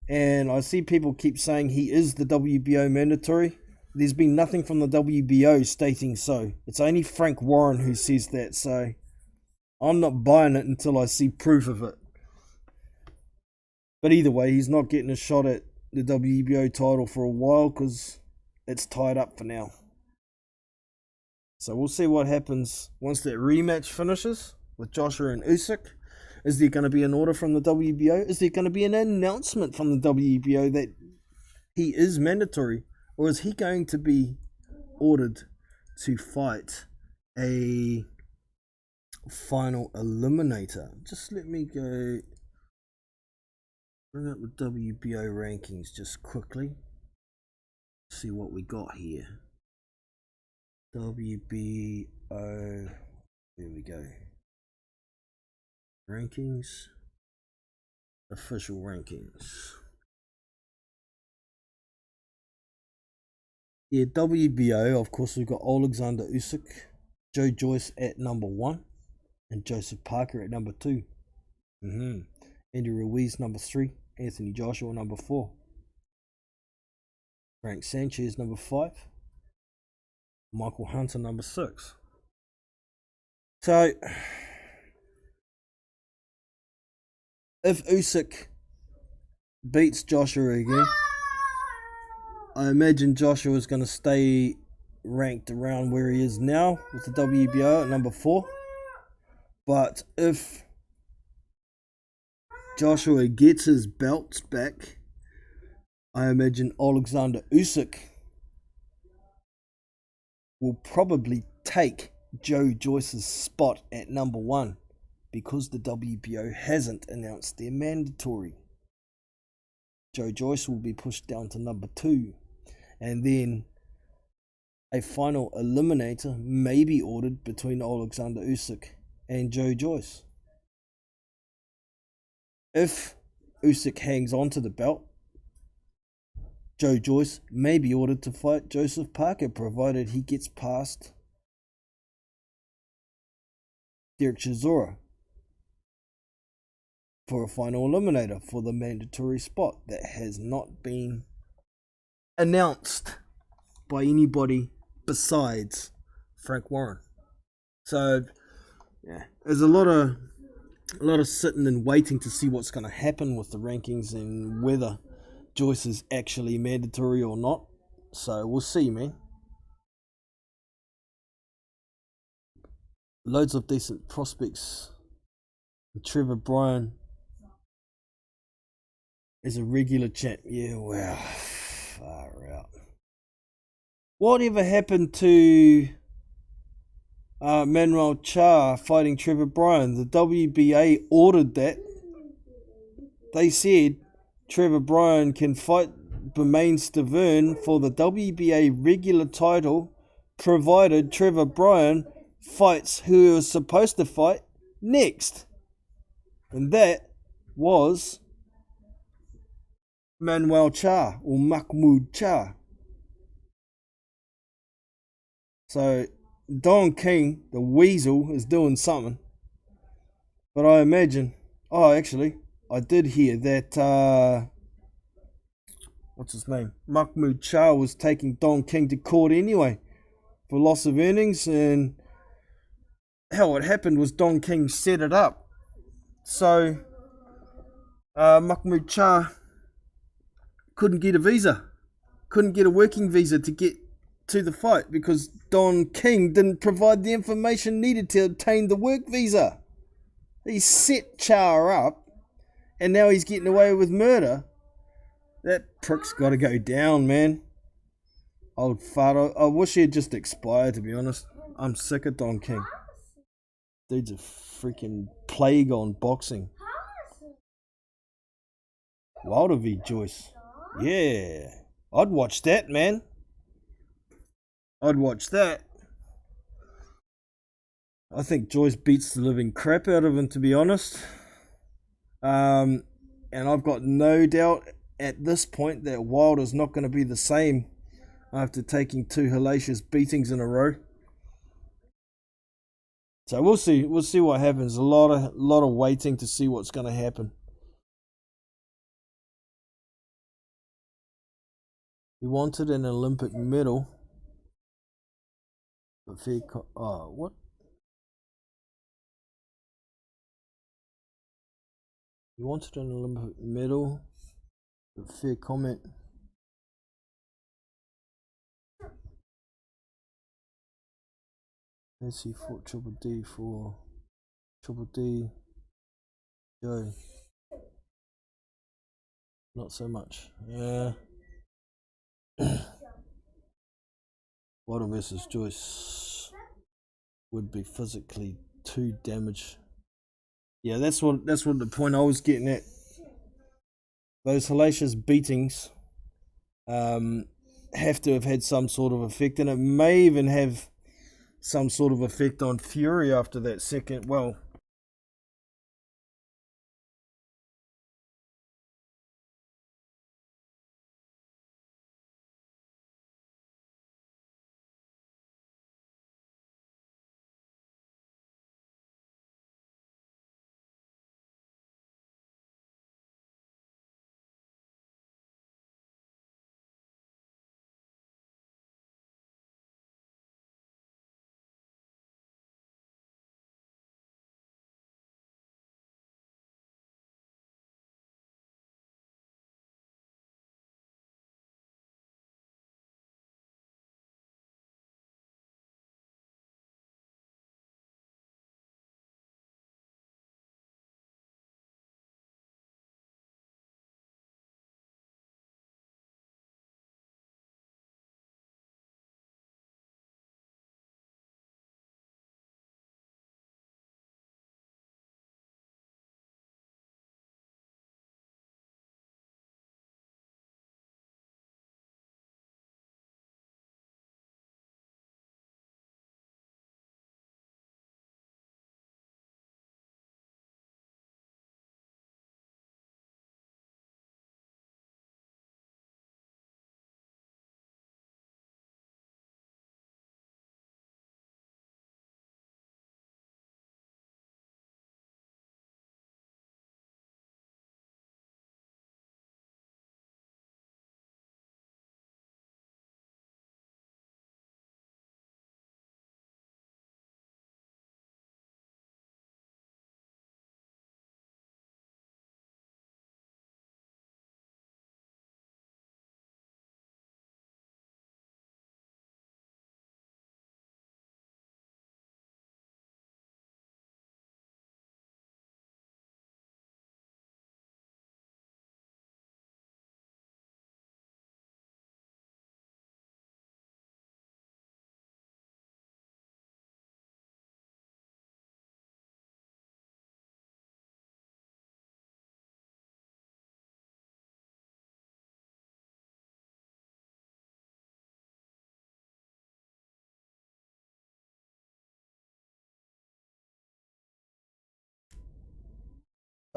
And I see people keep saying he is the WBO mandatory. There's been nothing from the WBO stating so. It's only Frank Warren who says that. So I'm not buying it until I see proof of it. But either way, he's not getting a shot at the WBO title for a while because it's tied up for now. So we'll see what happens once that rematch finishes with Joshua and Usyk. Is there going to be an order from the WBO? Is there going to be an announcement from the WBO that he is mandatory? Or is he going to be ordered to fight a final eliminator? Just let me go bring up the WBO rankings just quickly. See what we got here. WBO, there we go. Rankings, official rankings. Yeah, WBO, of course, we've got Alexander Usyk, Joe Joyce at number 1, and Joseph Parker at number 2. Andy Ruiz number 3, Anthony Joshua number 4, Frank Sanchez number 5, Michael Hunter number 6. So if Usyk beats Joshua again, I imagine Joshua is going to stay ranked around where he is now with the WBO at number 4. But if Joshua gets his belts back, I imagine Alexander Usyk will probably take Joe Joyce's spot at number 1 because the WBO hasn't announced their mandatory. Joe Joyce will be pushed down to number 2, and then a final eliminator may be ordered between Alexander Usyk and Joe Joyce. If Usyk hangs on to the belt, Joe Joyce may be ordered to fight Joseph Parker provided he gets past Derek Chisora for a final eliminator for the mandatory spot that has not been announced by anybody besides Frank Warren. So yeah, there's a lot of sitting and waiting to see what's going to happen with the rankings and whether Joyce is actually mandatory or not. So we'll see, man. Loads of decent prospects. Trevor Bryan is a regular champ. Yeah, wow. Far out. Whatever happened to Manuel Char fighting Trevor Bryan? The WBA ordered that. They said Trevor Bryan can fight Bermain Stavern for the WBA regular title provided Trevor Bryan fights who he was supposed to fight next. And that was Manuel Char or Mahmoud Char. So Don King, the weasel, is doing something. But I imagine, actually, I did hear that, what's his name? Mahmoud Char was taking Don King to court anyway for loss of earnings, and how it happened was Don King set it up. So Mahmoud Char couldn't get a visa, couldn't get a working visa to get to the fight because Don King didn't provide the information needed to obtain the work visa. He set Char up, and now he's getting away with murder. That prick's got to go down, man. Old fart. I wish he had just expired, to be honest. I'm sick of Don King. Dude's a freaking plague on boxing. Wilder v. Joyce. Yeah. I'd watch that, man. I'd watch that. I think Joyce beats the living crap out of him, to be honest. And I've got no doubt at this point that Wilder's not going to be the same after taking 2 hellacious beatings in a row. So we'll see. We'll see what happens. A lot of waiting to see what's going to happen. He wanted an Olympic medal. But what? He wanted an Olympic medal. But fair comment. Let's see, fought Triple D for Triple D. Joe. Not so much. Yeah. Wilder versus Joyce would be physically too damaged. Yeah, that's what the point I was getting at. Those hellacious beatings have to have had some sort of effect, and it may even have some sort of effect on Fury after that second. Well,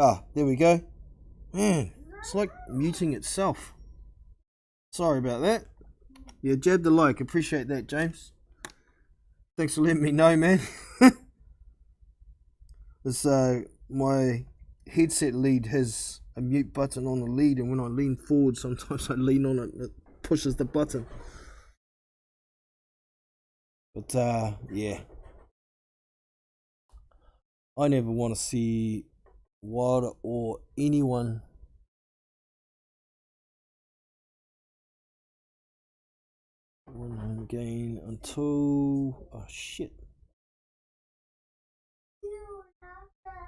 Ah, there we go. Man, it's like muting itself. Sorry about that. Yeah, jab the like. Appreciate that, James. Thanks for letting me know, man. This my headset lead has a mute button on the lead, and when I lean forward, sometimes I lean on it and it pushes the button. But yeah, I never want to see Wilder or anyone win home again until shit.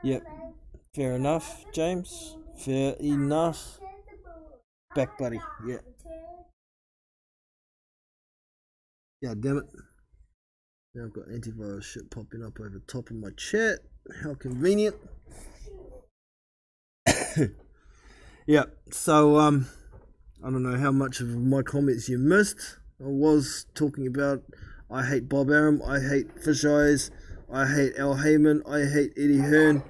Yep, fair enough, James. Fair enough. Back, buddy. Yeah. Yeah, damn it. Now I've got antivirus shit popping up over the top of my chat. How convenient. Yeah, so I don't know how much of my comments you missed. I was talking about I hate Bob Arum, I hate Fish Eyes, I hate Al Heyman, I hate Eddie Hearn,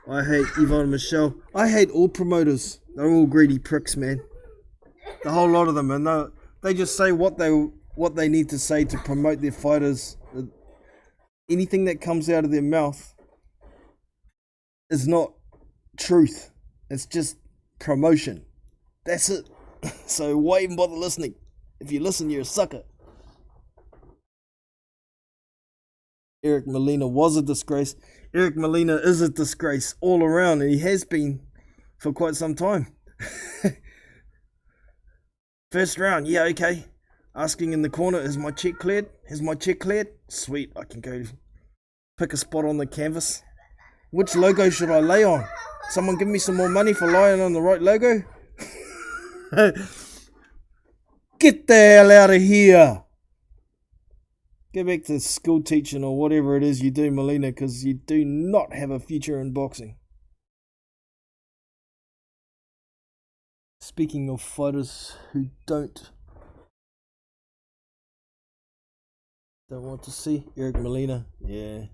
I hate Yvonne Michelle. I hate all promoters. They're all greedy pricks, man. The whole lot of them, and they just say what they need to say to promote their fighters. Anything that comes out of their mouth is not truth. It's just promotion. That's it. So why even bother listening? If you listen, you're a sucker. Eric Molina was a disgrace. Eric Molina is a disgrace all around, and he has been for quite some time. First round, yeah, okay. Asking in the corner, is my check cleared? Has my check cleared? Sweet, I can go pick a spot on the canvas. Which logo should I lay on? Someone give me some more money for lying on the right logo? Get the hell out of here. Go back to school teaching or whatever it is you do, Molina, because you do not have a future in boxing. Speaking of fighters who don't want to see, Eric Molina. Yeah.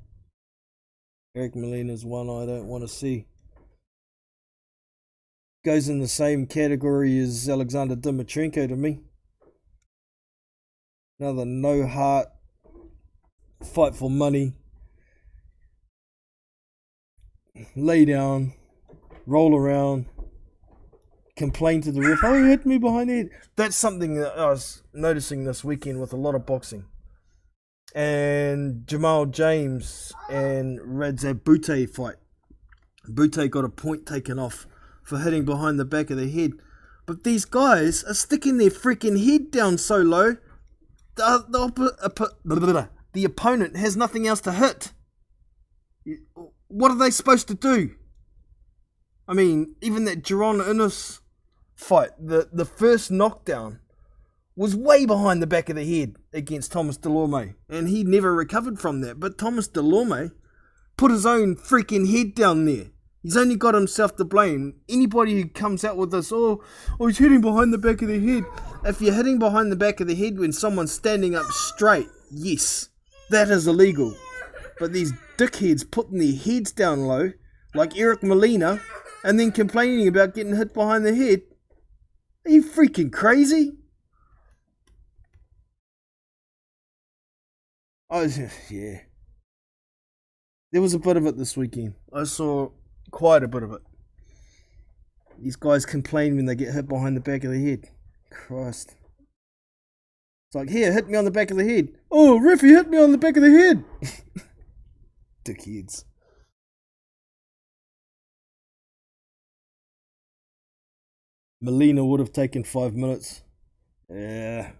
Eric Molina's one I don't want to see. Goes in the same category as Alexander Dimitrenko to me. Another no heart, fight for money, lay down, roll around, complain to the ref, oh, he hit me behind the head. That's something that I was noticing this weekend with a lot of boxing. And Jamal James and Radzab Bute fight. Bute got a point taken off for hitting behind the back of the head. But these guys are sticking their freaking head down so low, the opponent has nothing else to hit. What are they supposed to do? I mean, even that Jaron Innes fight, the first knockdown was way behind the back of the head against Thomas Delorme, and he never recovered from that. But Thomas Delorme put his own freaking head down there. He's only got himself to blame. Anybody who comes out with this, oh, he's hitting behind the back of the head. If you're hitting behind the back of the head when someone's standing up straight, yes, that is illegal. But these dickheads putting their heads down low, like Eric Molina, and then complaining about getting hit behind the head. Are you freaking crazy? Oh, yeah. There was a bit of it this weekend. I saw quite a bit of it. These guys complain when they get hit behind the back of the head. Christ. It's like, here, hit me on the back of the head. Oh, ref, you hit me on the back of the head. Dickheads. Molina would have taken 5 minutes. Yeah.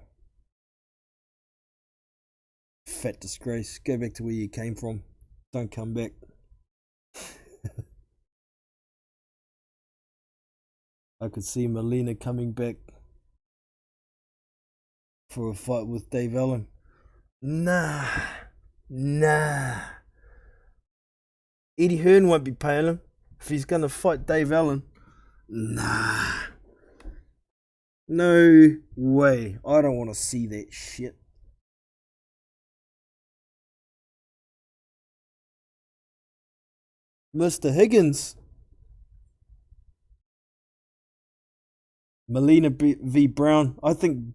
Fat disgrace. Go back to where you came from. Don't come back. I could see Molina coming back for a fight with Dave Allen. Nah. Eddie Hearn won't be paying him if he's going to fight Dave Allen. Nah. No way. I don't want to see that shit. Mr. Higgins. Molina v. Brown. I think,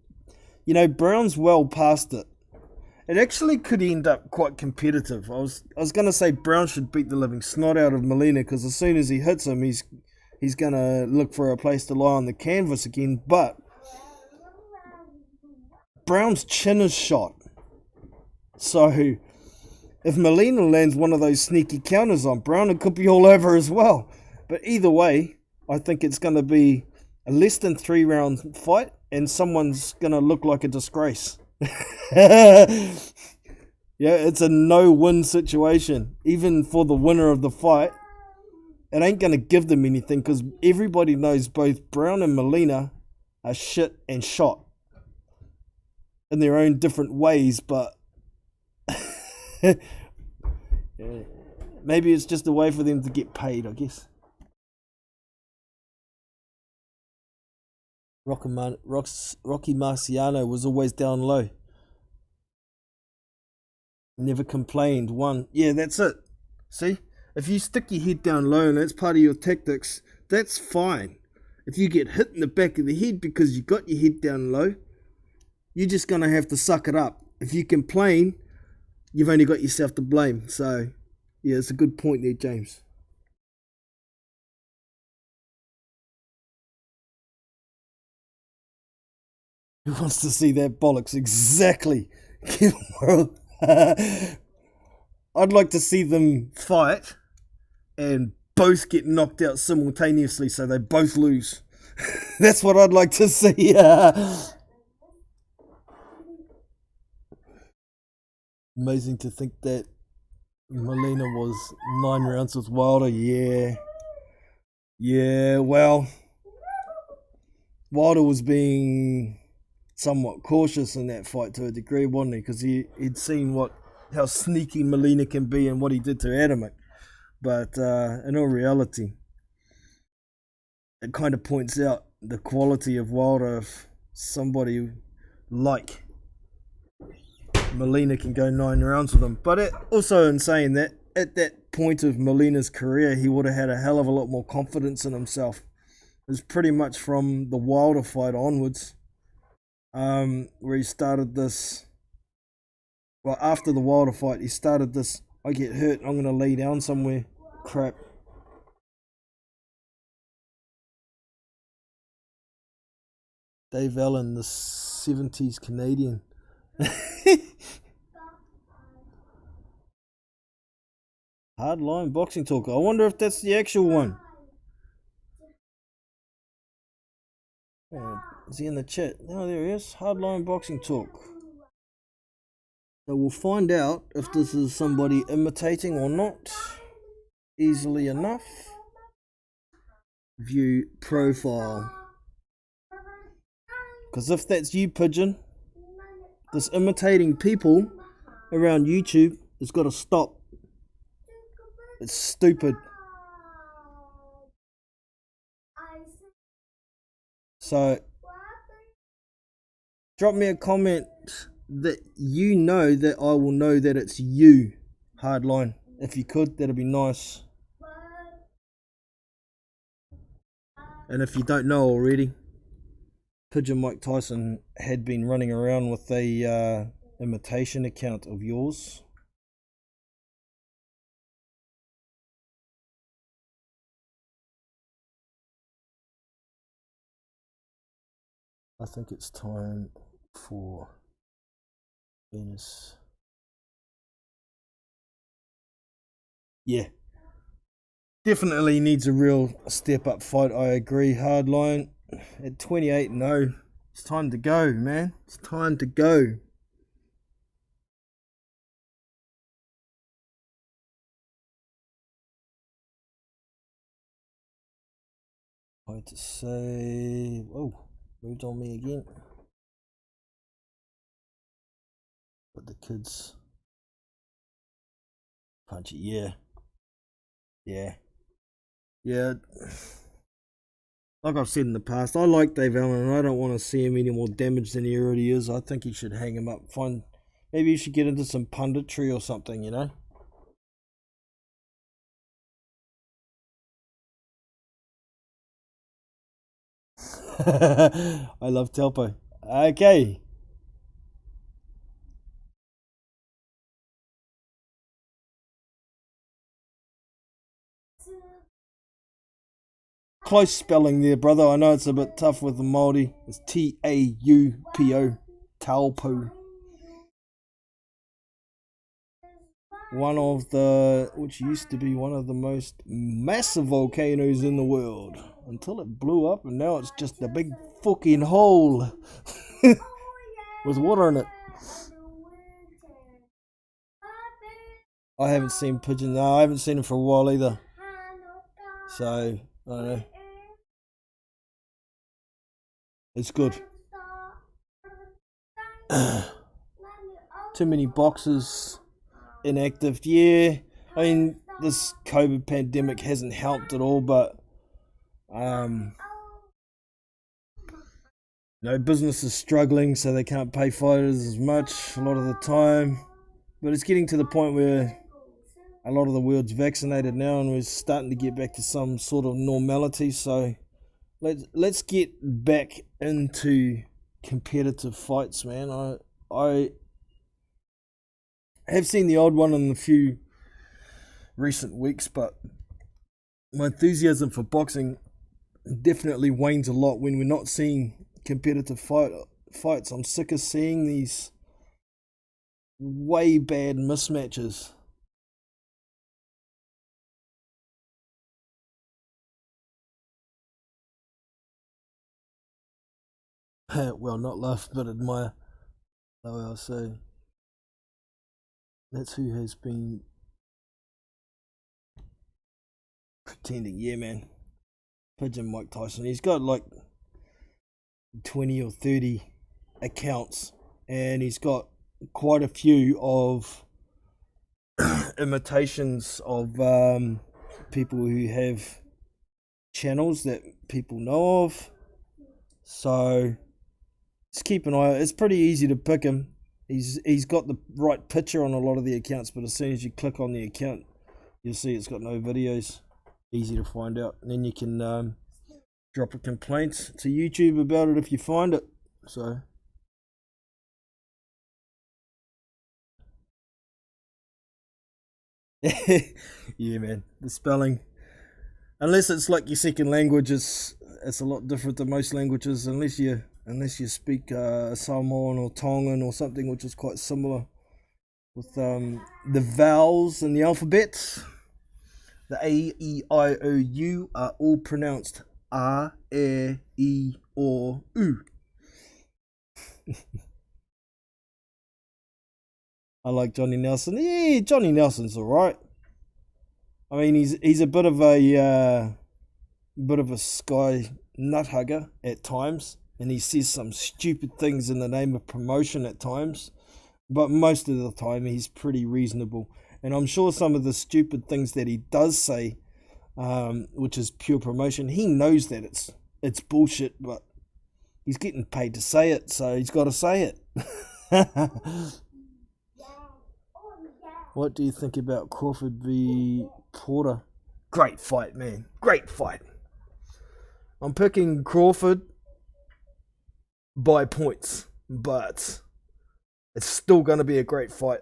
Brown's well past it. It actually could end up quite competitive. I was going to say Brown should beat the living snot out of Molina because as soon as he hits him, he's going to look for a place to lie on the canvas again. But Brown's chin is shot. So if Molina lands one of those sneaky counters on Brown, it could be all over as well. But either way, I think it's going to be a less than 3-round fight and someone's going to look like a disgrace. Yeah, it's a no-win situation. Even for the winner of the fight, it ain't going to give them anything because everybody knows both Brown and Molina are shit and shot in their own different ways, but maybe it's just a way for them to get paid, I guess. Rocky Marciano was always down low. Never complained. Yeah, that's it. See? If you stick your head down low and that's part of your tactics, that's fine. If you get hit in the back of the head because you got your head down low, you're just going to have to suck it up. If you complain, you've only got yourself to blame. So, yeah, it's a good point there, James. Who wants to see that bollocks? Exactly. I'd like to see them fight and both get knocked out simultaneously so they both lose. That's what I'd like to see. Amazing to think that Molina was 9 rounds with Wilder. Yeah, well, Wilder was being somewhat cautious in that fight to a degree, wasn't he? Because he'd seen how sneaky Molina can be and what he did to Adamic. But in all reality, it kind of points out the quality of Wilder. If somebody like Molina can go 9 rounds with him. But also in saying that, at that point of Molina's career, he would have had a hell of a lot more confidence in himself. It was pretty much from the Wilder fight onwards. Where he started this, well, after the Wilder fight, he started this, I get hurt, I'm going to lay down somewhere, crap. Dave Allen, the 70s Canadian. Hardline Boxing Talk. I wonder if that's the actual one. Is he in the chat? Oh, there he is. Hardline Boxing Talk. So we'll find out if this is somebody imitating or not. Easily enough. View profile. Because if that's you, Pigeon, this imitating people around YouTube has got to stop. It's stupid. So, drop me a comment that you know that I will know that it's you, Hardline. If you could, that'd be nice. And if you don't know already, Pigeon Mike Tyson had been running around with a imitation account of yours. I think it's time for Venus. Yeah. Definitely needs a real step up fight, I agree. Hardline at 28, no. It's time to go, man. It's time to go. Hard to say. Oh, moved on me again. But the kids punch it, yeah. Like I've said in the past, I like Dave Allen and I don't want to see him any more damaged than he already is. I think he should hang him up. Maybe he should get into some punditry or something, I love Telpo. Okay. Close spelling there, brother. I know it's a bit tough with the Māori. It's Taupo. Taupo. Which used to be one of the most massive volcanoes in the world. Until it blew up and now it's just a big fucking hole. With water in it. I haven't seen pigeons. No, I haven't seen them for a while either. So, I don't know. It's good. Too many boxes inactive. Yeah, I mean, this COVID pandemic hasn't helped at all, but business is struggling, so they can't pay fighters as much a lot of the time. But it's getting to the point where a lot of the world's vaccinated now, and we're starting to get back to some sort of normality. So let's get back into competitive fights, man. I have seen the odd one in a few recent weeks, but my enthusiasm for boxing definitely wanes a lot when we're not seeing competitive fights. I'm sick of seeing these way bad mismatches. Well, not laugh, but admire. I'll say that's who has been pretending. Yeah, man. Pigeon Mike Tyson. He's got like 20 or 30 accounts, and he's got quite a few of imitations of people who have channels that people know of. So just keep an eye out. It's pretty easy to pick him. He's got the right picture on a lot of the accounts, but as soon as you click on the account, you'll see it's got no videos. Easy to find out, and then you can drop a complaint to YouTube about it if you find it. So yeah, man, the spelling, unless it's like your second language, it's a lot different than most languages. Unless you speak Samoan or Tongan or something, which is quite similar with the vowels in the alphabet. The A, E, I, O, U are all pronounced A, E, or U. I like Johnny Nelson. Yeah, Johnny Nelson's alright. I mean, he's a bit of a sky nut hugger at times, and he says some stupid things in the name of promotion at times. But most of the time, he's pretty reasonable. And I'm sure some of the stupid things that he does say, which is pure promotion, he knows that it's bullshit, but he's getting paid to say it, so he's got to say it. What do you think about Crawford v Porter? Great fight, man. Great fight. I'm picking Crawford by points, but it's still going to be a great fight.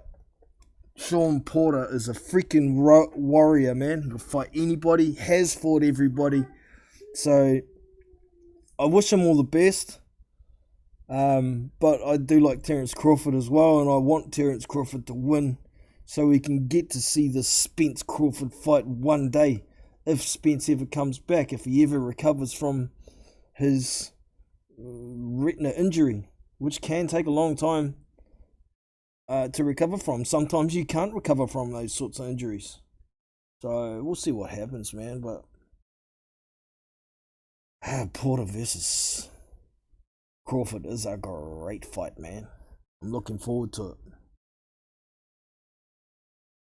Sean Porter is a freaking warrior, man. He'll fight anybody, has fought everybody. So I wish him all the best. But I do like Terence Crawford as well, and I want Terence Crawford to win so we can get to see the Spence Crawford fight one day. If Spence ever comes back, if he ever recovers from his retina injury, which can take a long time to recover from. Sometimes you can't recover from those sorts of injuries. So we'll see what happens, man. But Porter versus Crawford is a great fight, man. I'm looking forward to it.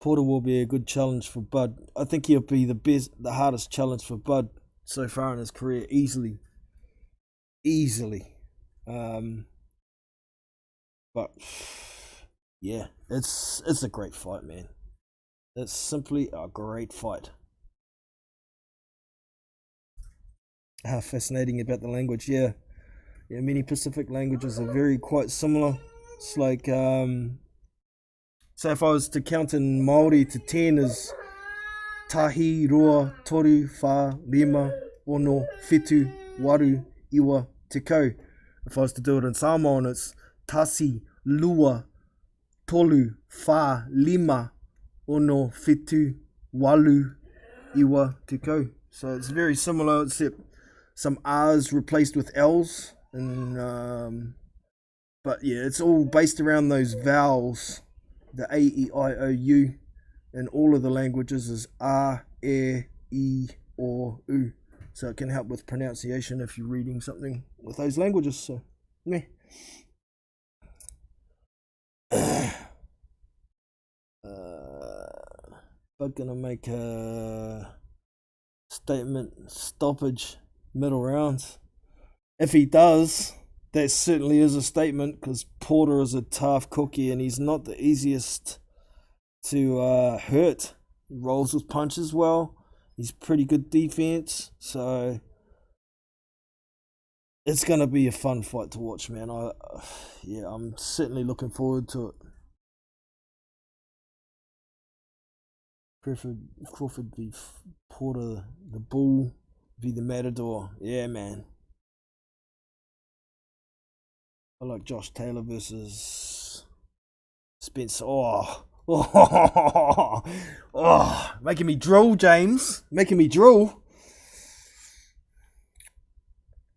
Porter will be a good challenge for Bud. I think he'll be the hardest challenge for Bud so far in his career, easily. But yeah, it's a great fight, man. It's simply a great fight. Fascinating about the language, yeah. Yeah, many Pacific languages are very quite similar. It's like, so if I was to count in Maori to 10 is tahi, roa, toru, wha, lima, ono, whetu, waru, iwa, te kau. If I was to do it in Samoan, it's tasi, lua, tolu, wha, lima, ono, whetu, walu, iwa, te kau. So it's very similar, except some R's replaced with L's. And but yeah, it's all based around those vowels. The A, E, I, O, U. In all of the languages is A, E, I, O, U. So it can help with pronunciation if you're reading something with those languages. So, meh. But gonna make a statement stoppage middle rounds. If he does, that certainly is a statement because Porter is a tough cookie and he's not the easiest to hurt. He rolls with punches well. He's pretty good defense, so it's gonna be a fun fight to watch, man. I'm certainly looking forward to it. Crawford v Porter, the Bull v the Matador. Yeah, man. I like Josh Taylor versus Spence. Making me drool, James. Making me drool.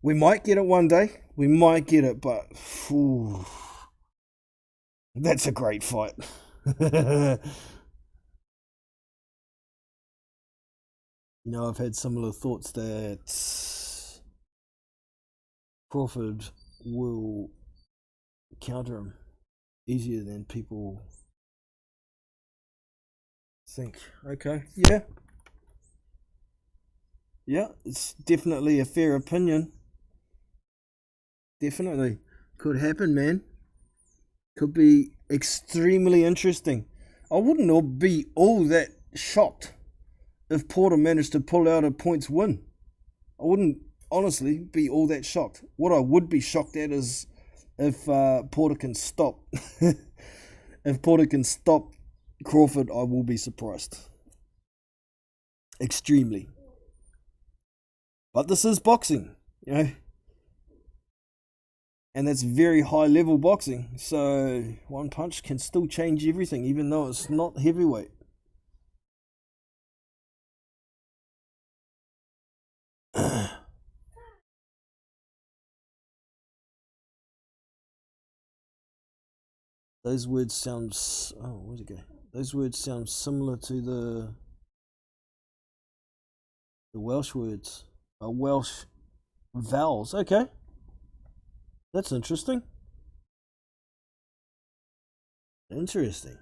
We might get it one day. We might get it, but that's a great fight. I've had similar thoughts that Crawford will counter him easier than people think. Okay, yeah. Yeah, it's definitely a fair opinion. Definitely. Could happen, man. Could be extremely interesting. I wouldn't be all that shocked if Porter managed to pull out a points win. I wouldn't honestly be all that shocked. What I would be shocked at is if Porter can stop. If Porter can stop Crawford, I will be surprised. Extremely. But this is boxing, and that's very high level boxing. So one punch can still change everything, even though it's not heavyweight. Those words sound. Oh, where'd it go? Those words sound similar to the Welsh words. Welsh vowels. Okay, that's interesting. Interesting.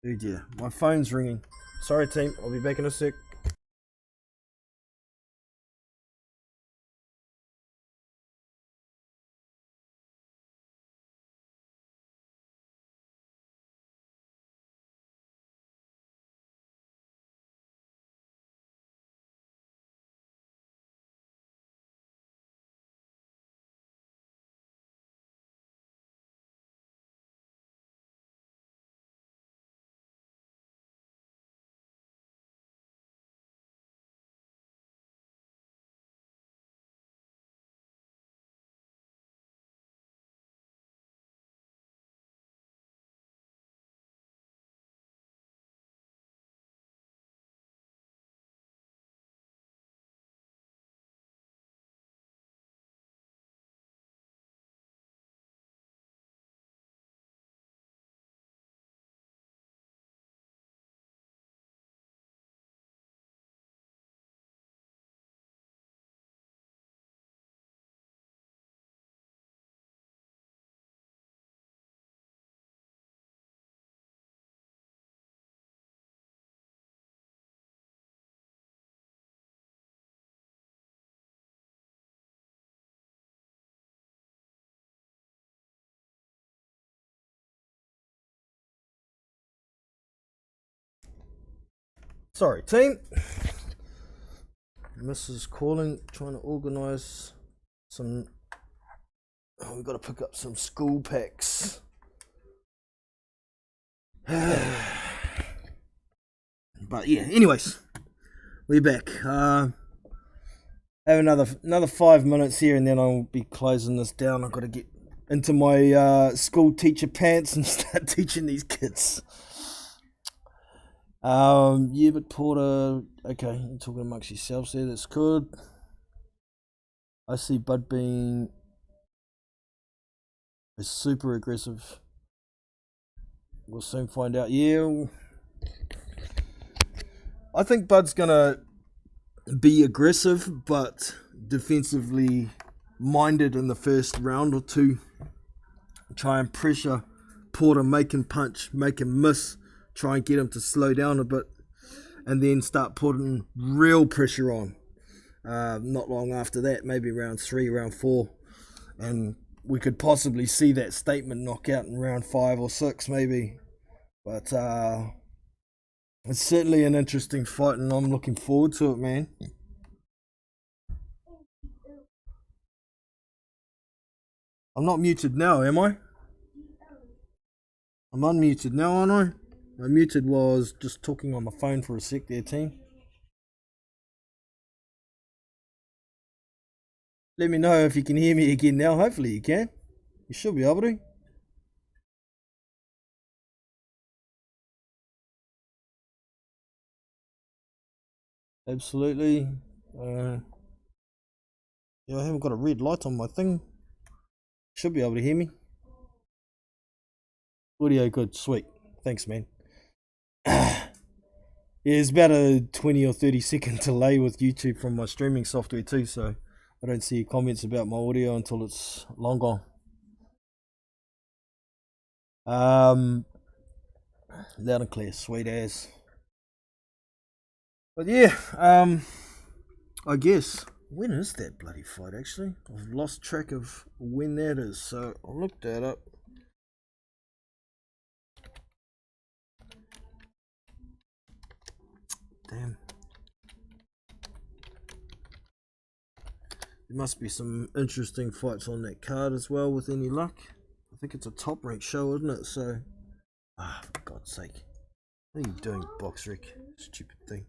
Oh dear, my phone's ringing. Sorry, team. I'll be back in a sec. Sorry, team. Mrs. calling, trying to organise some. Oh, we've got to pick up some school packs. But yeah, anyways, we're back. Have another 5 minutes here, and then I'll be closing this down. I've got to get into my school teacher pants and start teaching these kids. Yeah, but Porter, okay, you're talking amongst yourselves there, that's good. I see Bud being super aggressive. We'll soon find out. Yeah, I think Bud's gonna be aggressive, but defensively minded in the first round or two. Try and pressure Porter, make him punch, make him miss, try and get him to slow down a bit, and then start putting real pressure on. Not long after that, maybe round 3, round 4, and we could possibly see that statement knockout in round 5 or 6 maybe. But it's certainly an interesting fight, and I'm looking forward to it, man. I'm not muted now, am I? I'm unmuted now, aren't I? I muted while I was just talking on the phone for a sec there, team. Let me know if you can hear me again now. Hopefully you can. You should be able to. Absolutely. Yeah, I haven't got a red light on my thing. Should be able to hear me. Audio good, sweet. Thanks, man. Yeah, it's about a 20 or 30 second delay with YouTube from my streaming software too, so I don't see comments about my audio until it's long gone. Loud and clear, sweet as. But yeah, I guess, when is that bloody fight actually? I've lost track of when that is, so I'll look that up. Damn. There must be some interesting fights on that card as well, with any luck. I think it's a top rank show, isn't it? So, for God's sake. What are you doing, Box Rick? Stupid thing.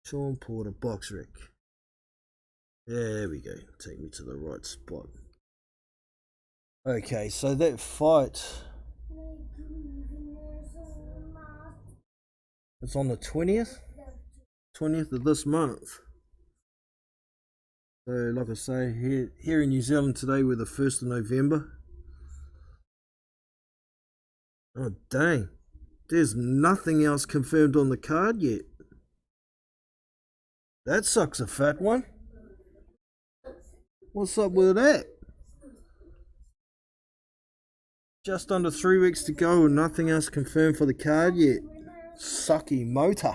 Sean Porter, Box Rick. There we go. Take me to the right spot. Okay, so that fight, it's on the 20th of this month. So, like I say, here in New Zealand today, we're the 1st of November. Oh, dang. There's nothing else confirmed on the card yet. That sucks a fat one. What's up with that? Just under 3 weeks to go and nothing else confirmed for the card yet. Sucky motor.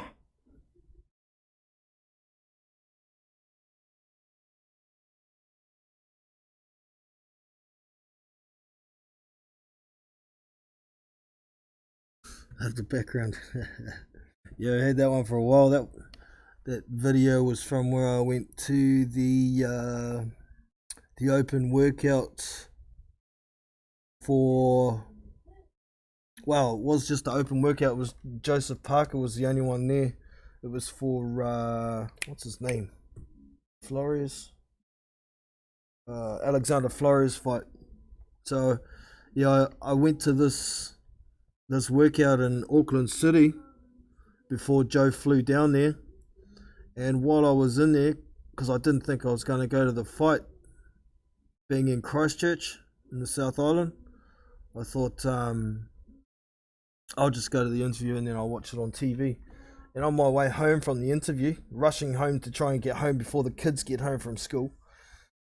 That's the background. Yeah, I had that one for a while. That video was from where I went to the open workout for, well, it was just the open workout. It was Joseph Parker was the only one there. It was for what's his name, Flores, Alexander Flores fight. So yeah, I went to this workout in Auckland City before Joe flew down there, and while I was in there, because I didn't think I was going to go to the fight, being in Christchurch in the South Island, I thought I'll just go to the interview and then I'll watch it on TV. And on my way home from the interview, rushing home to try and get home before the kids get home from school,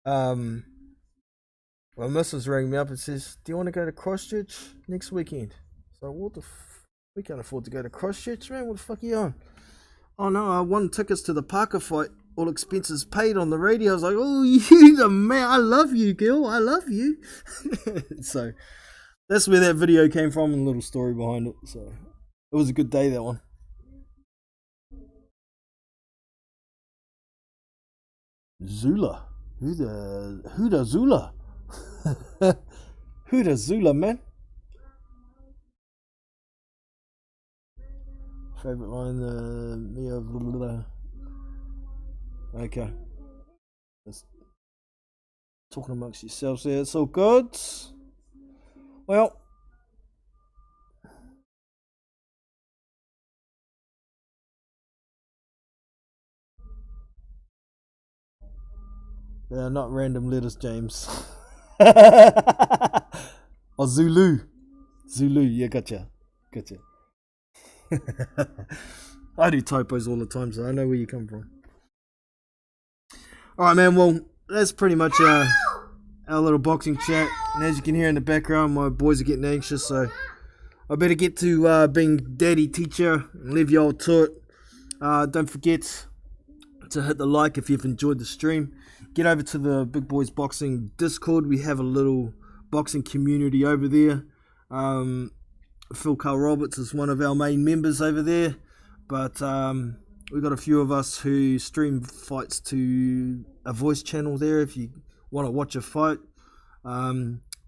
my missus rang me up and says, "Do you want to go to Christchurch next weekend?" So what the we can't afford to go to Christchurch, man. What the fuck are you on? Oh no, I won tickets to the Parker fight, all expenses paid, on the radio. I was like, "Oh, you the man, I love you, girl, I love you." So That's where that video came from and a little story behind it. So it was a good day, that one. Zula. Who the Zula? Who the Zula, man? Favorite line, me of the. Okay. Just talking amongst yourselves there. It's all good. Well, they're not random letters, James. Oh, Zulu. Zulu, yeah, gotcha. I do typos all the time, so I know where you come from. Alright, man, well, that's pretty much our little boxing chat. And as you can hear in the background, my boys are getting anxious, so I better get to being daddy teacher and leave you all to it. Don't forget to hit the like if you've enjoyed the stream. Get over to the Big Boys Boxing Discord. We have a little boxing community over there. Phil Carl Roberts is one of our main members over there, but we've got a few of us who stream fights to a voice channel there if you want to watch a fight.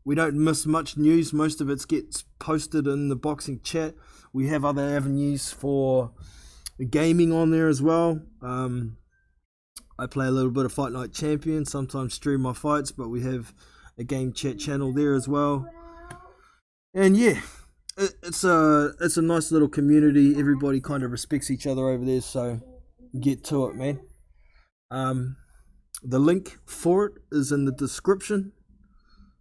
We don't miss much news. Most of it gets posted in the boxing chat. We have other avenues for gaming on there as well. I play a little bit of Fight Night Champion, sometimes stream my fights, but we have a game chat channel there as well. And yeah, it's a nice little community. Everybody kind of respects each other over there, so get to it, man. The link for it is in the description.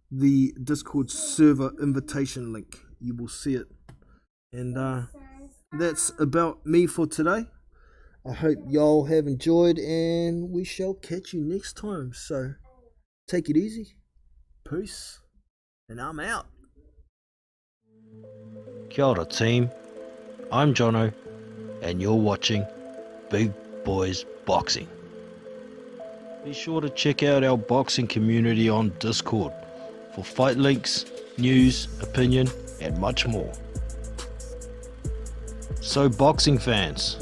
The Discord server invitation link. You will see it. And that's about me for today. I hope y'all have enjoyed, and we shall catch you next time. So take it easy. Peace. And I'm out. Kia ora, team. I'm Jono, and you're watching Big Boys Boxing. Be sure to check out our boxing community on Discord for fight links, news, opinion, and much more. So boxing fans,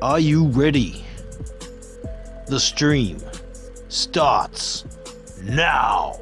are you ready? The stream starts now.